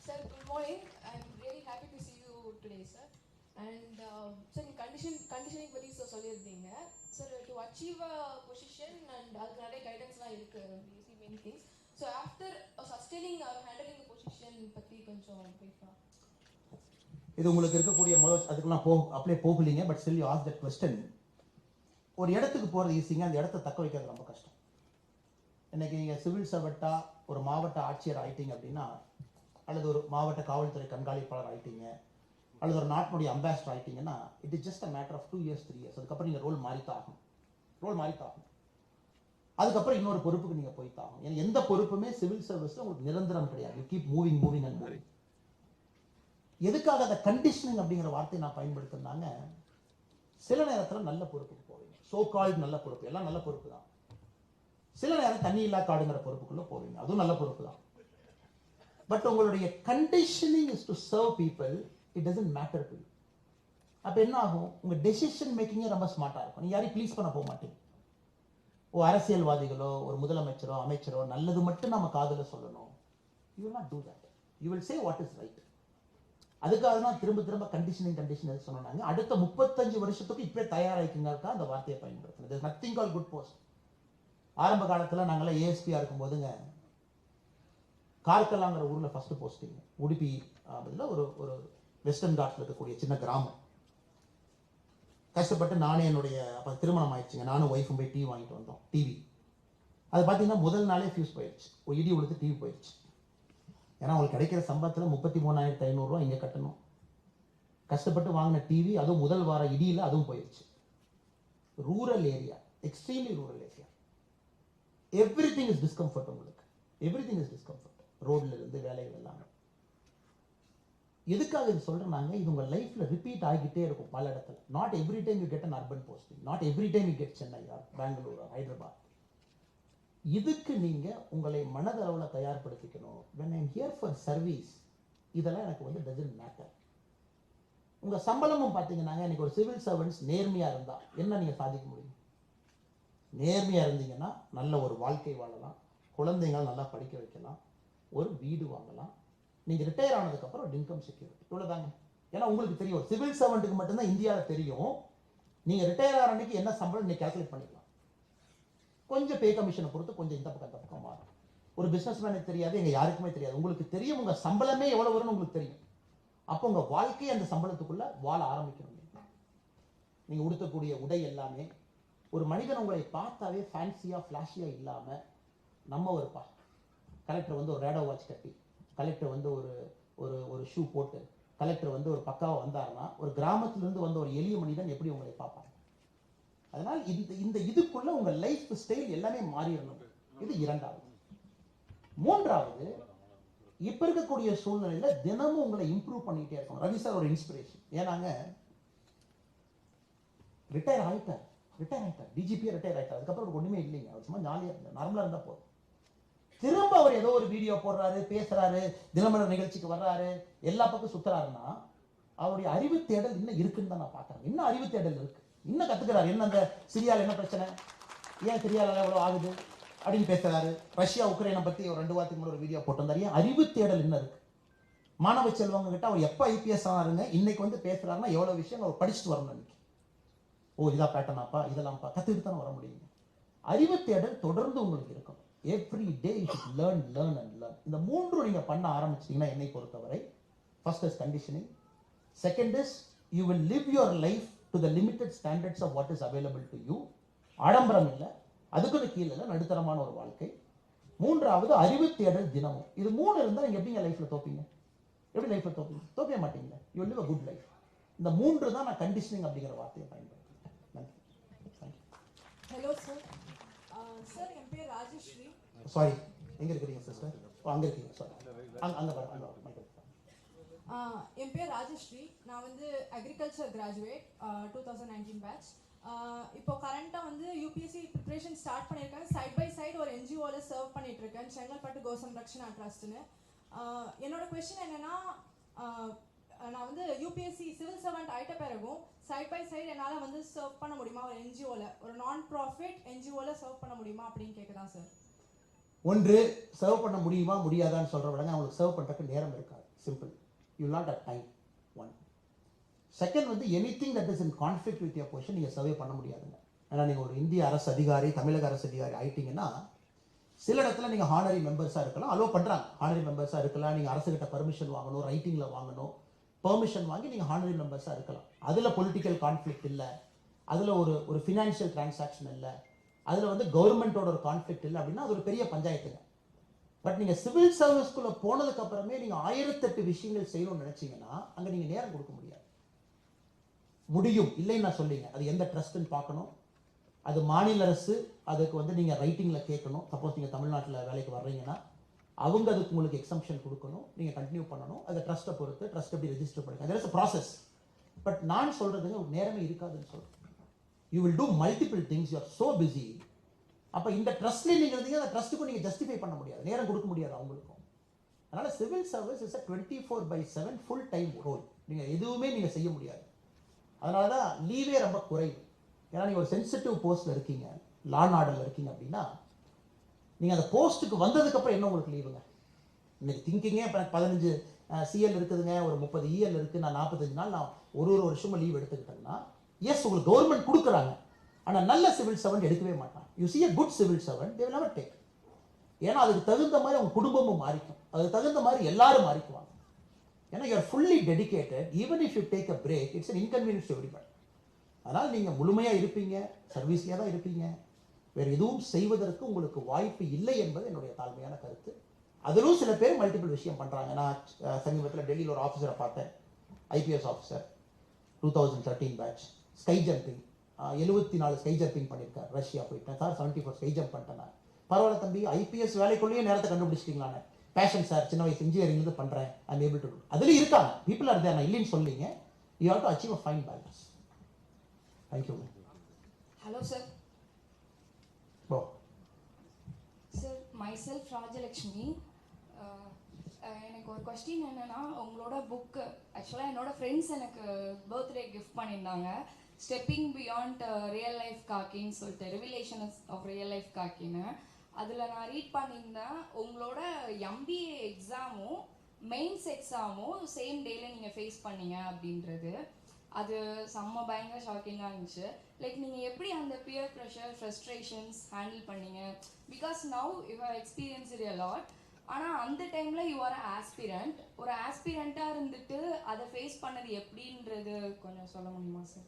Sir, good morning. I'm really happy to see you today, sir. And sir, conditioning பத்தி சொல்லியிருந்தீங்க. Sir, to achieve a position and அதுக்கு நிறைய கைடன்ஸ்லாம் இருக்கு. You see many things. So after sustaining or handling the position பத்தி கொஞ்சம் பேசலாம். இது உங்களுக்கு இருக்கக்கூடிய அதுக்கெல்லாம் அப்படியே போகலீங்க. But still you ask that question. ஒரு இடத்துக்கு போறது ஈஸிங்க, அந்த இடத்தை தக்க வைக்கிறது ரொம்ப கஷ்டம். இன்னைக்கு நீங்க சிவில் சர்வெண்டா ஒரு மாவட்ட ஆட்சியர் ஆயிட்டீங்க அப்படின்னா, அல்லது ஒரு மாவட்ட காவல்துறை கண்காணிப்பாளர் ஆயிட்டீங்க, அல்லது ஒரு நாட்டினுடைய அம்பாசிடர் ஆயிட்டீங்கன்னா, it is just a matter of 2 years 3 years. அதுக்கப்புறம் நீங்க ரோல் மாறித்தாகும். அதுக்கப்புறம் இன்னொரு பொறுப்புக்கு நீங்க போய்த்தாகும். ஏன்னா எந்த பொறுப்புமே சிவில் சர்வீஸ்ல உங்களுக்கு நிரந்தரம் கிடையாது. You keep moving and moving. எதுக்காக அந்த கண்டிஷனிங் அப்படிங்கிற வார்த்தையை நான் பயன்படுத்தினாங்க, சில நேரத்தில் நல்ல பொறுப்புக்கு போவீங்க, சோ கால்டு நல்ல பொறுப்பு, எல்லாம் நல்ல பொறுப்பு தான். சில நேரம் தண்ணி இல்லா காடுங்கிற பொறுப்புக்குள்ள போவீங்க, அதுவும் நல்ல பொறுப்பு தான். பட் உங்களுடைய conditioning is to serve people, it doesn't matter to you. அப்ப என்ன ஆகும், உங்க டெசிஷன் மேக்கிங்கே ரொம்ப ஸ்மார்ட்டா இருக்கும். நீங்க யாரையும் ப்ளீஸ் பண்ண போக மாட்டீங்க. அரசியல்வாதிகளோ ஒரு முதலமைச்சரோ அமைச்சரோ நல்லது மட்டும் நம்ம காதுல சொல்லணும், you will not to that. You will say what is right. அதுக்காக தான் திரும்ப திரும்ப கண்டிஷன் சொன்னாங்க. அடுத்த 35 வருஷத்துக்கு இப்பவே தயாராகிக்குங்கக்கா அந்த வார்த்தையை பயன்படுத்துறது. நத்திங் கால் குட் போஸ்ட். ஆரம்ப காலத்துல நாங்களாம் ஏஎஸ்பியா இருக்கும் போதுங்க, கார்கலாங்கிற ஊர்ல ஃபர்ஸ்ட் போஸ்டிங். உடுப்பி ஒரு ஒரு வெஸ்டர்ன் காட்ஸ்ல இருக்கக்கூடிய சின்ன கிராமம். கஷ்டப்பட்டு நானே என்னுடைய அப்போ திருமணம் ஆயிடுச்சுங்க, நானும் ஒய்ஃபும் போய் டிவி வாங்கிட்டு வந்தோம். டிவி அது பார்த்தீங்கன்னா முதல் நாளே ஃபியூஸ் போயிடுச்சு, ஒரு இடி உழுத்து டிவி போயிடுச்சு. ஏன்னா உங்களுக்கு கிடைக்கிற சம்பளத்தில் 33,500 இங்கே கட்டணும். கஷ்டப்பட்டு வாங்கின டிவி அதுவும் முதல் வார இடியில் அதுவும் போயிடுச்சு. Rural area, extremely rural area, every thing is discomfort. உங்களுக்கு எவ்ரி திங் இஸ் டிஸ்கம்ஃபர்ட், ரோட்ல இருந்து வேலைகள் எல்லாமே. எதுக்காக இது சொல்றேன்னாங்க, இது உங்க லைஃப்ல ரிப்பீட் ஆகிட்டே இருக்கும் பல இடத்துல. Not every time you get an urban posting, not every time you get Chennai or Bangalore or Hyderabad. இதுக்கு நீங்க உங்களை மனதளவில் தயார்படுத்திக்கணும். when I'm here for service, இதெல்லாம் எனக்கு வந்து doesn't matter. உங்க சம்பளமும் பார்த்தீங்கன்னா இன்னைக்கு ஒரு சிவில் சர்வன்ட்ஸ் நேர்மையா இருந்தா என்ன நீங்க சாதிக்க முடியும்? நேர்மையா இருந்தீங்கன்னா நல்ல ஒரு வாழ்க்கை வாழலாம், குழந்தைங்களை நல்லா படிக்க வைக்கலாம், ஒரு வீடு வாங்கலாம். நீங்க ரிட்டையர் ஆனதுக்கு அப்புறம் இன்கம் செக்யூரிட்டி, இவ்வளவுதாங்க. ஏன்னா உங்களுக்கு தெரியும் சிவில் சர்வெண்ட்டுக்கு மட்டும்தான் இந்தியாவில் தெரியும் நீங்க ரிட்டையர் ஆகிற அன்னைக்கு என்ன சம்பளம் நீங்க கால்குலேட் பண்ணிக்கலாம். கொஞ்சம் பே கமிஷனை பொறுத்து கொஞ்சம் இந்த பக்கம் அந்த பக்கம் மாறும். ஒரு பிசினஸ் மேனுக்கு தெரியாது, எங்க யாருக்குமே தெரியாது. உங்களுக்கு தெரியும் உங்க சம்பளமே எவ்வளவு வரும்னு உங்களுக்கு தெரியும். அப்போ உங்க வாழ்க்கையை அந்த சம்பளத்துக்குள்ள வாழ ஆரம்பிக்கணும். நீங்க உடுத்தக்கூடிய உடை எல்லாமே ஒரு மனிதன் உங்களை பார்த்தாவே ஃபேன்சியா ஃபிளாஷியா இல்லாம நம்ம ஒருப்பா கலெக்டர் வந்து ஒரு ரேடோ வாட்ச் கட்டி, கலெக்டர் வந்து ஒரு ஒரு ஒரு ஷூ போட்டு, கலெக்டர் வந்து ஒரு பக்காவா வந்தாருன்னா ஒரு கிராமத்திலிருந்து வந்த ஒரு எளிய மனிதன் எப்படி உங்களை பார்ப்பாங்க? அதனால் இந்த இதுக்குள்ள உங்க லைஃப் ஸ்டைல் எல்லாமே மாறிடணும். இது இரண்டாவது. மூன்றாவது, இப்ப இருக்கக்கூடிய சூழ்நிலையில தினமும் உங்களை இம்ப்ரூவ் பண்ணிட்டே இருக்கணும். ரவி சார் ஒரு இன்ஸ்பிரேஷன். ஏன்னாங்க ரிட்டையர் ஆயிட்டார், டிஜிபியே ரிட்டையர் ஆயிட்டார். அதுக்கப்புறம் ஒண்ணுமே இல்லைங்க, அவர் சும்மா ஜாலியா இருந்தார், நார்மலா இருந்தா போதும். திரும்ப அவர் ஏதோ ஒரு வீடியோ போடுறாரு, பேசுறாரு, தினமலர் நிகழ்ச்சிக்கு வர்றாரு, எல்லா பக்கம் சுத்துறாருன்னா அவருடைய அறிவு தேடல் இன்னும் இருக்குன்னு தான் நான் பார்க்கறேன். இன்னும் அறிவு தேடல் இருக்கு, இன்னும் கத்துக்கிறாரு. என்ன அந்த சிரியால என்ன பிரச்சனை, ஏன் சிரியால எவ்வளவு ஆகுது அப்படின்னு பேசுறாரு. ரஷ்யா உக்ரைனை பத்தி ஒரு 2 வாரத்துக்கு முன்னாடி ஒரு வீடியோ போட்டிருந்தாரு. ஏன் அறிவு தேடல் இன்னும் இருக்கு. மாணவ செல்வங்க கிட்ட அவர் எப்ப ஐபிஎஸ் ஆனாருங்க இன்னைக்கு வந்து பேசுறாருன்னா எவ்வளவு விஷயம் அவர் படிச்சுட்டு வரணும். இன்னைக்கு ஓ இதா பேட்டர்னாப்பா, இதெல்லாம்ப்பா கத்துக்கிட்டு தானே வர முடியுங்க. அறிவு தேடல் தொடர்ந்து உங்களுக்கு இருக்கும். Every day you should learn and learn. இந்த மூன்று நீங்க பண்ண ஆரம்பிச்சிட்டீங்கன்னா என்னை பொறுத்தவரை first is conditioning, second is you will live your life to the limited standards of what is available to you. ஆடம்பரம் இல்லை, அதுக்கு கீழே இல்லை, நடுத்தரமான ஒரு வாழ்க்கை. மூன்றாவது அறிவு தேடல் தினமும். இது மூணு இருந்தால் நீங்க எப்படிங்க லைஃப்ல தோப்பீங்க? எப்படி லைஃப்ல தோப்பீங்க? தோப்பவே மாட்டீங்க. You live a good life. இந்த மூன்று தான் நான் கண்டிஷனிங் அப்படிங்கிற வார்த்தையை பயன்படுத்துறேன். Hello sir. சார் என் பேர் ராஜஸ்ரீ. சாரி, எங்க இருக்கிறீங்க சிஸ்டர்? அங்க இருக்கீங்க. சாரி, அங்க வர. என் பேர் ராஜஸ்ரீ. நான் வந்து அக்ரிகல்ச்சர் கிராஜுவேட் 2019 பேட்ச். இப்போ கரண்ட்டாக வந்து யூபிஎஸ்சி ப்ரிப்ரேஷன் ஸ்டார்ட் பண்ணியிருக்கேன். சைட் பை சைடு ஒரு என்ஜிஓவில் சர்வ் பண்ணிட்டு இருக்கேன், செங்கல்பட்டு கோசம்ரக்ஷனா ட்ரஸ்ட்னு. என்னோட கொஸ்டின் என்னன்னா, நான் வந்து யூபிஎஸ்சி சிவில் சர்வெண்ட் ஆயிட்ட பிறகும் சைட் பை சைடு என்னால் வந்து சர்வ் பண்ண முடியுமா ஒரு என்ஜிஓவில், ஒரு நான் ப்ராஃபிட் என்ஜிஓவில் சர்வ் பண்ண முடியுமா அப்படின்னு கேட்குதான் சார். ஒன்று, சர்வ் பண்ண முடியுமா முடியாதான்னு சொல்ற விடங்க அவங்களுக்கு சர்வ் பண்ணுறதுக்கு நேரம் இருக்காது. Simple, you not at time. One. Second வந்து anything that is in conflict with your position நீங்கள் சர்வே பண்ண முடியாதுங்க. ஏன்னா நீங்கள் ஒரு இந்திய அரசு அதிகாரி, தமிழக அரசு அதிகாரி ஆயிட்டீங்கன்னா சில இடத்துல நீங்கள் ஹானரி மெம்பர்ஸாக இருக்கலாம், அலோவ் பண்ணுறாங்க. ஹானரி மெம்பர்ஸாக இருக்கலாம், நீங்கள் அரசுகிட்ட பர்மிஷன் வாங்கணும், ரைட்டிங்கில் வாங்கணும், பெர்மிஷன் வாங்கி நீங்கள் ஹானரி மெம்பர்ஸாக இருக்கலாம். அதில் பொலிட்டிக்கல் கான்ஃப்ளிக்ட் இல்லை, அதில் ஒரு ஃபினான்ஷியல் டிரான்சாக்ஷன் இல்லை, அதில் வந்து கவர்மெண்ட்டோட ஒரு கான்ஃப்ளிக்ட் இல்லை அப்படின்னா அது ஒரு பெரிய பஞ்சாயத்துங்க. பட் நீங்கள் சிவில் சர்வீஸ்குள்ளே போனதுக்கு அப்புறமே நீங்கள் 1008 விஷயங்கள் செய்யணும்னு நினச்சிங்கன்னா அங்கே நீங்கள் நேரம் கொடுக்க முடியாது. முடியும் இல்லைன்னு நான் சொல்லிங்க, அது எந்த ட்ரஸ்ட்னு பார்க்கணும், அது மாநில அரசு அதுக்கு வந்து நீங்கள் ரைட்டிங்கில் கேட்கணும். சப்போஸ் நீங்கள் தமிழ்நாட்டில் வேலைக்கு வர்றீங்கன்னா அவங்க அதுக்கு உங்களுக்கு எக்ஸம்ஷன் கொடுக்கணும், நீங்கள் கண்டினியூ பண்ணணும். அதை ட்ரஸ்ட்டை பொறுத்து ட்ரஸ்ட் எப்படி ரெஜிஸ்டர் பண்ணுங்க, அது இஸ் ப்ராசஸ். பட் நான் சொல்கிறதுங்க ஒரு நேரமே இருக்காதுன்னு சொல்கிறேன். You will do multiple things, you are so busy. அப்போ இந்த ட்ரஸ்ட்லேயே நீங்கள் இருந்தீங்க, அந்த ட்ரஸ்ட்டுக்கும் நீங்கள் ஜஸ்டிஃபை பண்ண முடியாது, நேரம் கொடுக்க முடியாது அவங்களுக்கும். அதனால் civil service is a 24/7 full time role. நீங்கள் எதுவுமே நீங்கள் செய்ய முடியாது. அதனால தான் லீவே ரொம்ப குறைவு. ஏன்னா நீங்கள் ஒரு சென்சிட்டிவ் போஸ்ட்டில் இருக்கீங்க, லா அண்ட் ஆர்டரில் இருக்கீங்க அப்படின்னா நீங்கள் அந்த போஸ்ட்டுக்கு வந்ததுக்கப்புறம் என்ன உங்களுக்கு லீவுங்க? இன்னைக்கு திங்கிங்கே இப்போ 15 சிஎல் இருக்குதுங்க, ஒரு 30 இஎல் இருக்குது, நான் 45 நாள் நான் ஒரு வருஷமும் லீவ் எடுத்துக்கிட்டேன்னா எஸ் உங்களுக்கு கவர்மெண்ட் கொடுக்குறாங்க. ஆனால் நல்ல சிவில் சர்வெண்ட் எடுக்கவே மாட்டாங்க. You see a good civil servant, they will never take. ஏன்னா அதுக்கு தகுந்த மாதிரி அவங்க குடும்பமும் மாறிக்கும், அதுக்கு தகுந்த மாதிரி எல்லாரும் மாறிக்குவாங்க. ஏன்னா you are fully dedicated. Even if you take a break, it's an inconvenience to everybody. அதனால் நீங்கள் முழுமையாக இருப்பீங்க, சர்வீஸ்லேயே தான் இருப்பீங்க, வேறு எதுவும் செய்வதற்கு உங்களுக்கு வாய்ப்பு இல்லை என்பது என்னுடைய தாழ்மையான கருத்து. அதிலும் சில பேர் மல்டிபிள் விஷயம் பண்ணுறாங்க. நான் சமீபத்தில் டெல்லியில் ஒரு ஆஃபீஸரை பார்த்தேன், IPS officer, 2013 batch, sky jumping 74 sky jumping பண்ணியிருக்கார். ரஷ்யா போயிட்டேன் சார், 74 ஸ்கை ஜம்ப் பண்ணிட்டேன் நான். பரவாயில்ல தம்பி, ஐபிஎஸ் வேலைக்குள்ளேயே நேரத்தை கண்டுபிடிச்சிட்டிங்களான்னு. பேஷன் சார், சின்ன வயசு இன்ஜினியரிங்லேருந்து பண்ணுறேன், ஐம் ஏபிள் டு. அதுலேயும் இருக்காங்க, பீப்புள் ஆர் தேர், நான் இல்லைன்னு சொல்லிங்க. You have to achieve a fine balance. Thank you. Hello sir. Oh sir, myself Rajalakshmi. எனக்கு ஒரு கொஸ்டின் என்னென்னா, உங்களோட புக்கு ஆக்சுவலாக என்னோட ஃப்ரெண்ட்ஸ் எனக்கு பர்த்டே கிஃப்ட் பண்ணியிருந்தாங்க, ஸ்டெப்பிங் பியாண்ட் ரியல் லைஃப் காக்கின்னு சொல்லிட்டு, ரிவிலேஷன்ஸ் ஆஃப் ரியல் லைஃப் காக்கின்னு. அதில் நான் ரீட் பண்ணியிருந்தேன், உங்களோட எம்பிஏ எக்ஸாமும் மெயின்ஸ் எக்ஸாமும் சேம் டேயில் நீங்கள் ஃபேஸ் பண்ணீங்க அப்படின்றது. அது செம்ம பயங்கர ஷாக்கிங்காக இருந்துச்சு. லைக் நீங்கள் எப்படி அந்த பியர் ப்ரெஷர், ஃப்ரஸ்ட்ரேஷன்ஸ் ஹேண்டில் பண்ணீங்க? Because now you have experienced a lot. ஆனால் அந்த டைமில் யூ ஆர் ஆஸ்பிரண்ட். ஒரு ஆஸ்பிரண்ட்டாக இருந்துட்டு அதை ஃபேஸ் பண்ணது எப்படின்றது கொஞ்சம் சொல்ல முடியுமா சார்?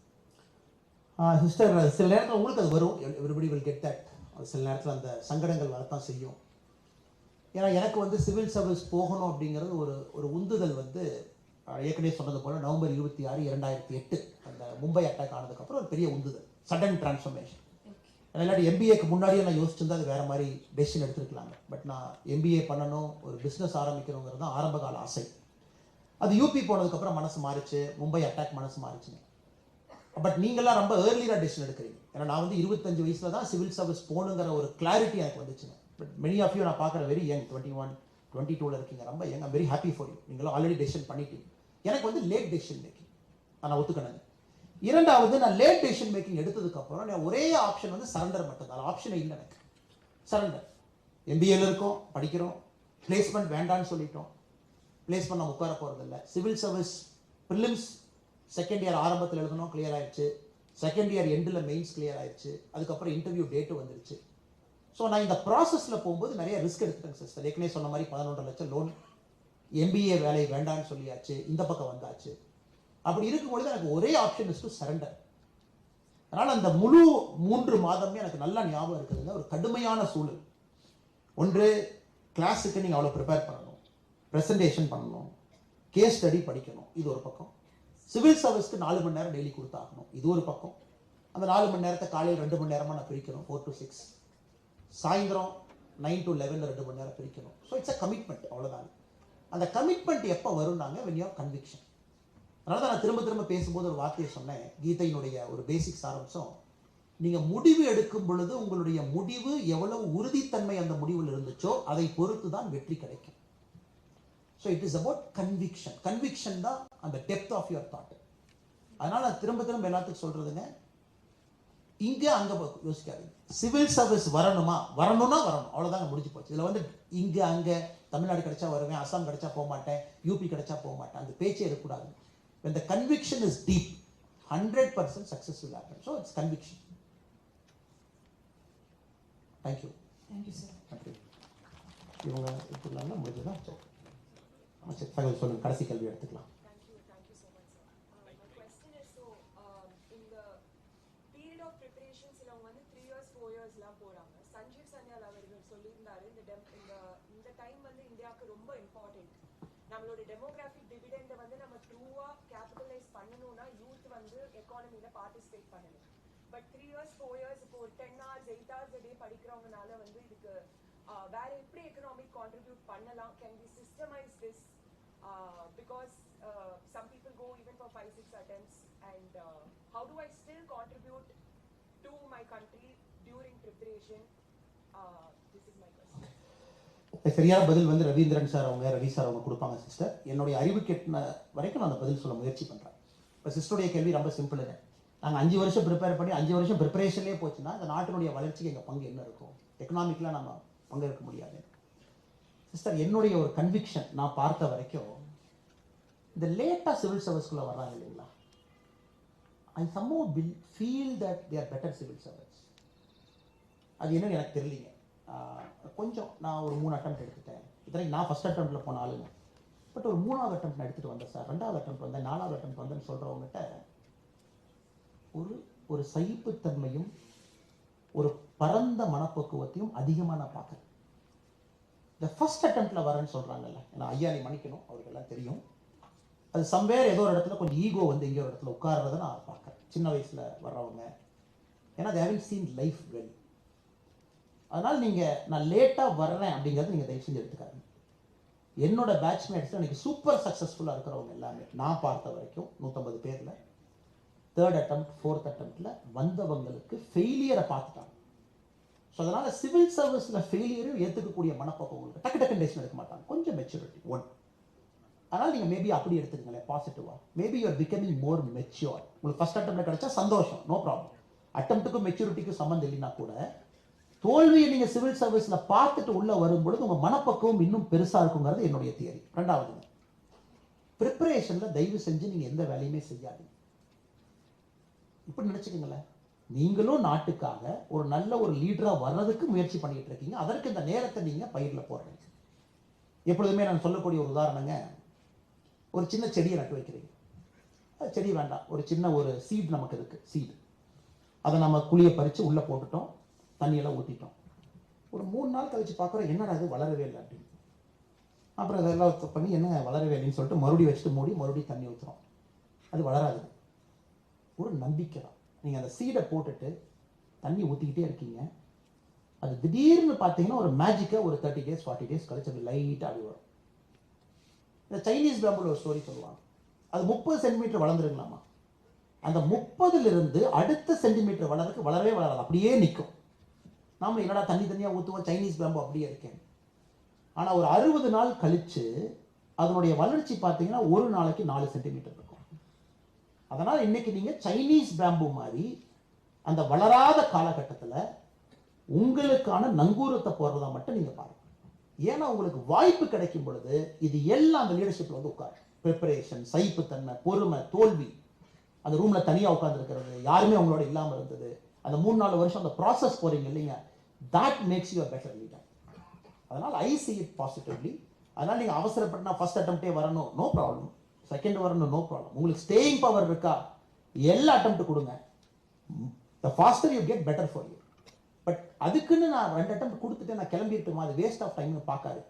சிஸ்டர், சில நேரத்தில் உங்களுக்கு அது வரும், எவ்ரிபடி வில் கெட் தட். சில நேரத்தில் அந்த சங்கடங்கள் வரத்தான் செய்யும். ஏன்னா எனக்கு வந்து சிவில் சர்வீஸ் போகணும் அப்படிங்கிறது ஒரு உந்துதல் வந்து ஏற்கனவே சொன்னது போல் நவம்பர் 26, 2008 அந்த மும்பை அட்டாக் ஆனதுக்கப்புறம் ஒரு பெரிய உந்துதல், சடன் டிரான்ஸ்ஃபர்மேஷன். இல்லாட்டி எம்பிஏக்கு முன்னாடியே நான் யோசிச்சிருந்தா அது வேறு மாதிரி டெசிஷன் எடுத்துருக்கலாங்க. பட் நான் எம்பிஏ பண்ணணும், ஒரு பிஸ்னஸ் ஆரம்பிக்கணுங்கிறது தான் ஆரம்பகால ஆசை. அது யூபி போனதுக்கப்புறம் மனசு மாறிச்சு, மும்பை அட்டாக் மனசு மாறிச்சுங்க. பட் நீங்களாம் ரொம்ப ஏர்லியாக டெசிஷன் எடுக்கிறீங்க. ஏன்னா நான் வந்து 25 வயசில் தான் சிவில் சர்வீஸ் போகணுங்கிற ஒரு கிளாரிட்டி எனக்கு வந்துச்சுங்க. பட் மெனி ஆஃப் யூ நான் பார்க்குற வெரி யங், 21, 22 இருக்கீங்க, ரொம்ப young. I'm very happy for you. நீங்களும் ஆல்ரெடி டெசிஷன் பண்ணிட்டீங்க. எனக்கு வந்து லேட் டெசிஷன் மேக்கிங் நான் ஒத்துக்கணுங்க. இரண்டாவது, நான் லேட் டெசிஷன் மேக்கிங் எடுத்ததுக்கப்புறம் நான் ஒரே ஆப்ஷன் வந்து சரண்டர் மட்டும்தான். ஆப்ஷனே இல்லை எனக்கு. சரண்டர். எம்பிஏல இருக்கோம், படிக்கிறோம், பிளேஸ்மெண்ட் வேண்டான்னு சொல்லிட்டோம், பிளேஸ்மெண்ட் நம்ம உட்கார போகிறதில்ல. Civil service prelims second year ஆரம்பத்தில் எழுதணும், கிளியர் ஆயிடுச்சு. செகண்ட் இயர் எண்டில் மெயின்ஸ் கிளியர் ஆயிடுச்சு. அதுக்கப்புறம் இன்டர்வியூ டேட்டு வந்துருச்சு. ஸோ நான் இந்த ப்ராசஸில் போகும்போது நிறைய ரிஸ்க் எடுத்துட்டேங்க சிஸ்டர். ஏற்கனவே சொன்ன மாதிரி 11.5 லட்சம் லோன், எம்பிஏ வேலை வேண்டான்னு சொல்லியாச்சு, இந்த பக்கம் வந்தாச்சு. அப்படி இருக்கும்பொழுது எனக்கு ஒரே ஆப்ஷன் இஸ் டு சரண்டர். அதனால் அந்த முழு 3 மாதமே எனக்கு நல்லா ஞாபகம் இருக்குதுங்க. ஒரு கடுமையான சூழல். ஒன்று, கிளாஸுக்கு நீங்கள் அவ்வளோ ப்ரிப்பேர் பண்ணணும், ப்ரெசன்டேஷன் பண்ணணும், கேஸ் ஸ்டடி படிக்கணும், இது ஒரு பக்கம். சிவில் சர்வீஸ்க்கு 4 மணி நேரம் டெய்லி கொடுத்தாகணும், இது ஒரு பக்கம். அந்த 4 மணி நேரத்தை காலையில் 2 மணி நேரமாக நான் பிரிக்கணும், 4 to 6. சாயந்தரம் 9 to 11 2 மணி நேரம் பிரிக்கணும். ஸோ இட்ஸ் அ கமிட்மெண்ட், அவ்வளோதான். அந்த கமிட்மெண்ட் எப்போ வரும்னாங்க, when you have conviction. அதனால தான் நான் திரும்ப திரும்ப பேசும்போது ஒரு வார்த்தையை சொன்னேன், கீதையினுடைய ஒரு பேசிக் சாராம்சம், நீங்கள் முடிவு எடுக்கும் பொழுது உங்களுடைய முடிவு எவ்வளவு உறுதித்தன்மை அந்த முடிவில் இருந்துச்சோ அதை பொறுத்து தான் வெற்றி கிடைக்கும். So it is about conviction. Conviction தான் அந்த டெப்த் ஆஃப் யுவர் தாட். அதனால் நான் திரும்ப திரும்ப எல்லாத்துக்கும் சொல்கிறதுங்க, இங்கே அங்கே யோசிக்காதீங்க. சிவில் சர்வீஸ் வரணுமா, வரணும்னா வரணும், அவ்வளோதாங்க, முடிஞ்சு போச்சு. இதில் வந்து இங்கே அங்கே தமிழ்நாடு கிடைச்சா வருவேன், அசாம் கிடைச்சா போக மாட்டேன், யூபி கிடைச்சா போக மாட்டேன், அந்த பேச்சே இருக்கக்கூடாது. when the conviction is deep, 100% success will happen. So it's conviction. Thank you. Thank you, sir. Thank you. இவங்க எடுத்துக்கலாம்னா முடிஞ்சதா? சரி, தகவல் சொல்லுங்கள், கடைசி கல்வி எடுத்துக்கலாம். Thank you so much, sir. My question is, so in the period of preparation, சிலவங்க வந்து 3 years, 4 years லாம் போறாங்க. சஞ்சீவ் சன்யால் அவர்கள் சொல்லியிருந்தாரு, இந்த டைம் வந்து இந்தியாவுக்கு ரொம்ப இம்பார்ட்டன்ட். நம்மளோட டெமோகிராஃபிக் டிவிடெண்டை வந்து நம்ம ட்ரூவாக கேபிட்டலைஸ் பண்ணணும்னா யூத் வந்து எக்கானமியில் பார்ட்டிசிபேட் பண்ணணும். பட் 3 years, 4 years இப்போ ஒரு 10 hours, 8 hours a day படிக்கிறவங்கனால வந்து இதுக்கு வேற எப்படி எக்கனாமிக் கான்ட்ரிபியூட் பண்ணலாம்? Can we systemise this? Because some people go even for 5-6 attempts, and how do I still contribute to my country during preparation? This is my question. சரியான பதில் வந்து Ravindran sir Ravi sir அவங்க கொடுப்பாங்க சிஸ்டர். என்னுடைய அறிவு கெட்டின வரைக்கும் நான் அந்த பதில் சொல்ல முயற்சி பண்ணுறேன். இப்போ சிஸ்டருடைய கேள்வி ரொம்ப சிம்பிளுங்க. நாங்கள் 5 வருஷம் ப்ரிப்பேர் பண்ணி 5 வருஷம் ப்ரிப்பரேஷன்லேயே போச்சுன்னா இந்த நாட்டினுடைய வளர்ச்சிக்கு எங்கள் பங்கு என்ன இருக்கும்? எக்கனாமிக்கெலாம் நம்ம பங்கெடுக்க முடியாது. சிஸ்டர், என்னுடைய ஒரு கன்விக்ஷன் நான் பார்த்த வரைக்கும், இந்த லேட்டாக சிவில் சர்வீஸ்குள்ளே வர்றாங்க இல்லைங்களா, ஐ somehow feel that they are better civil service. அது என்னன்னு எனக்கு தெரியலிங்க. கொஞ்சம் நான் ஒரு 3 அட்டெம்ப்ட் எடுத்துட்டேன். இத்தனைக்கு நான் ஃபஸ்ட் அட்டெம்ப்டில் போன ஆளுங்க. பட் ஒரு 3வது அட்டெம்ப்ட் நான் எடுத்துகிட்டு வந்தேன் சார், 2வது அட்டெம்ப்ட் வந்தேன், 4வது அட்டெம்ப்ட் வந்தேன்னு சொல்கிறவங்ககிட்ட ஒரு சகிப்புத்தன்மையும் ஒரு பரந்த மனப்பக்குவத்தையும் அதிகமாக நான் பார்க்குறேன். இந்த ஃபர்ஸ்ட் அட்டெம்ப்டில் வரேன்னு சொல்கிறாங்கல்ல, ஏன்னா ஐயா நீ மன்னிக்கணும், அவருக்கெல்லாம் தெரியும், அது சம்வேர் ஏதோ ஒரு இடத்துல கொஞ்சம் ஈகோ வந்து எங்கேயோ ஒரு இடத்துல உட்கார்றதை நான் பார்க்குறேன். சின்ன வயசில் வர்றவங்க, ஏன்னா they haven't seen life well. அதனால் நீங்கள் நான் லேட்டாக வர்றேன் அப்படிங்கிறது நீங்கள் தயவு செஞ்சு எடுத்துக்காருங்க. என்னோட பேட்ச்மேட்ஸில் எனக்கு சூப்பர் சக்ஸஸ்ஃபுல்லாக இருக்கிறவங்க எல்லாமே நான் பார்த்த வரைக்கும் 150 பேரில் 3rd attempt 4th attemptல வந்தவங்களுக்கு ஃபெயிலியரை பார்த்துட்டாங்க. ஸோ அதனால் சிவில் சர்வீஸில் ஃபெயிலியரையும் ஏற்றுக்கக்கூடிய மனப்பக்கம் உங்களுக்கு டக்கு டக்கு டெசிஷன் எடுக்க மாட்டாங்க, கொஞ்சம் மெச்சூரிட்டி ஒன். அதனால் நீங்கள் மேபி அப்படி எடுத்துக்கங்களேன் பாசிட்டிவாக. Maybe you're becoming more mature. உங்களுக்கு ஃபர்ஸ்ட் அட்டெம்ப்ட்ல கிடைச்சா சந்தோஷம், நோ ப்ராப்ளம். அட்டெம்ப்ட்டுக்கும் மெச்சூரிட்டிக்கும் சம்மந்தம் இல்லைன்னா கூட தோல்வியை நீங்கள் சிவில் சர்வீஸில் பார்த்துட்டு உள்ளே வரும்பொழுது உங்கள் மனப்பக்குவம் இன்னும் பெருசாக இருக்குங்கிறது என்னுடைய தியரி. ரெண்டாவது, ப்ரிப்பரேஷனில் தயவு செஞ்சு நீங்கள் எந்த வேலையுமே செய்யாதீங்க. இப்படி நினச்சிக்கங்களேன், நீங்களும் நாட்டுக்காக ஒரு நல்ல ஒரு லீடராக வர்றதுக்கு முயற்சி பண்ணிட்டு இருக்கீங்க, அதற்கு இந்த நேரத்தை நீங்கள் பயிரில் போடுறீங்க. எப்பொழுதுமே நான் சொல்லக்கூடிய ஒரு உதாரணங்க, ஒரு சின்ன செடியை நட்டு வைக்கிறீங்க. அது செடி வேண்டாம், ஒரு சின்ன ஒரு சீட் நமக்கு இருக்குது, சீடு. அதை நம்ம குழியை பறித்து உள்ளே போட்டுட்டோம், தண்ணியெல்லாம் ஊற்றிட்டோம். ஒரு 3 நாள் கழிச்சு பார்க்குறோம், என்னடா அது வளரவே இல்லை அப்படின்னு. அப்புறம் இதெல்லாம் பண்ணி என்ன வளரவே இல்லைன்னு சொல்லிட்டு மறுபடியும் வச்சுட்டு மறுபடியும் தண்ணி ஊற்றுறோம், அது வளராது. ஒரு நம்பிக்கை தான். நீங்கள் அந்த சீடை போட்டுட்டு தண்ணி ஊற்றிக்கிட்டே இருக்கீங்க, அது திடீர்னு பார்த்தீங்கன்னா ஒரு மேஜிக்காக ஒரு 30 days 40 days கழிச்சு அப்படி லைட்டாக அப்படி வரும். இந்த சைனீஸ் பேம்புல ஒரு ஸ்டோரி சொல்லுவாங்க, அது 30 சென்டிமீட்டர் வளர்ந்துருங்களாமா. அந்த 30லிருந்து அடுத்த சென்டிமீட்டர் வளர்றதுக்கு வளரவே வளராது, அப்படியே நிற்கும். நாம என்னடா தண்ணியாக ஊற்றுவோம், சைனீஸ் பேம்பு அப்படியே இருக்கேன். ஆனால் ஒரு 60 நாள் கழிச்சு அதனுடைய வளர்ச்சி பார்த்தீங்கன்னா ஒரு நாளைக்கு 4 சென்டிமீட்டர் இருக்கும். அதனால் இன்னைக்கு நீங்கள் சைனீஸ் பேம்பு மாதிரி அந்த வளராத காலகட்டத்தில் உங்களுக்கான நங்கூரத்தை போடுறதா மட்டும் நீங்கள் பாருங்க. ஏன்னா உங்களுக்கு வாய்ப்பு கிடைக்கும் பொழுது இது எல்லாம் அந்த லீடர்ஷிப்பில் வந்து உட்காரு. ப்ரிப்பரேஷன், சகிப்புத்தன்மை, பொறுமை, தோல்வி, அந்த ரூமில் தனியாக உட்காந்துருக்கிறது, யாருமே உங்களோட இல்லாமல் இருந்தது, அந்த 3-4 வருஷம் அந்த ப்ராசஸ் போகிறீங்க இல்லைங்க, that makes you a better leader. அதனால் I see it positively. அதனால் நீங்கள் அவசரப்பட்டுனா ஃபர்ஸ்ட் அட்டெம்ப்டே வரணும், நோ ப்ராப்ளம். செகண்ட் வரணும், நோ ப்ராப்ளம். உங்களுக்கு ஸ்டேயிங் பவர் இருக்கா, எல்லா அட்டெம்ப்ட் கொடுங்க. the faster you get, better for you. But அதுக்குன்னு நான் 2 அட்டெம்ப்ட் கொடுத்துட்டு நான் கிளம்பிட்டுமா, அது வேஸ்ட் ஆஃப் டைம்னு பார்க்காது.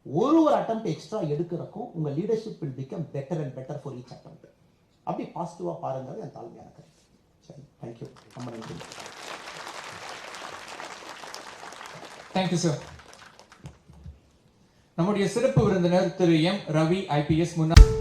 ஒரு அட்டெம்ப்ட் எக்ஸ்ட்ரா எடுக்கிறக்கும் உங்கள் leadership will become better and better for each attempt. அப்படி பாசிட்டிவாக பாருங்கிறது என் தாழ்மையான கருத்து. சரி, தேங்க்யூ, ரொம்ப நன்றி. Thank you sir. நம்முடைய சிறப்பு விருந்தினர் திரு எம். ரவி IPS முன்னாள்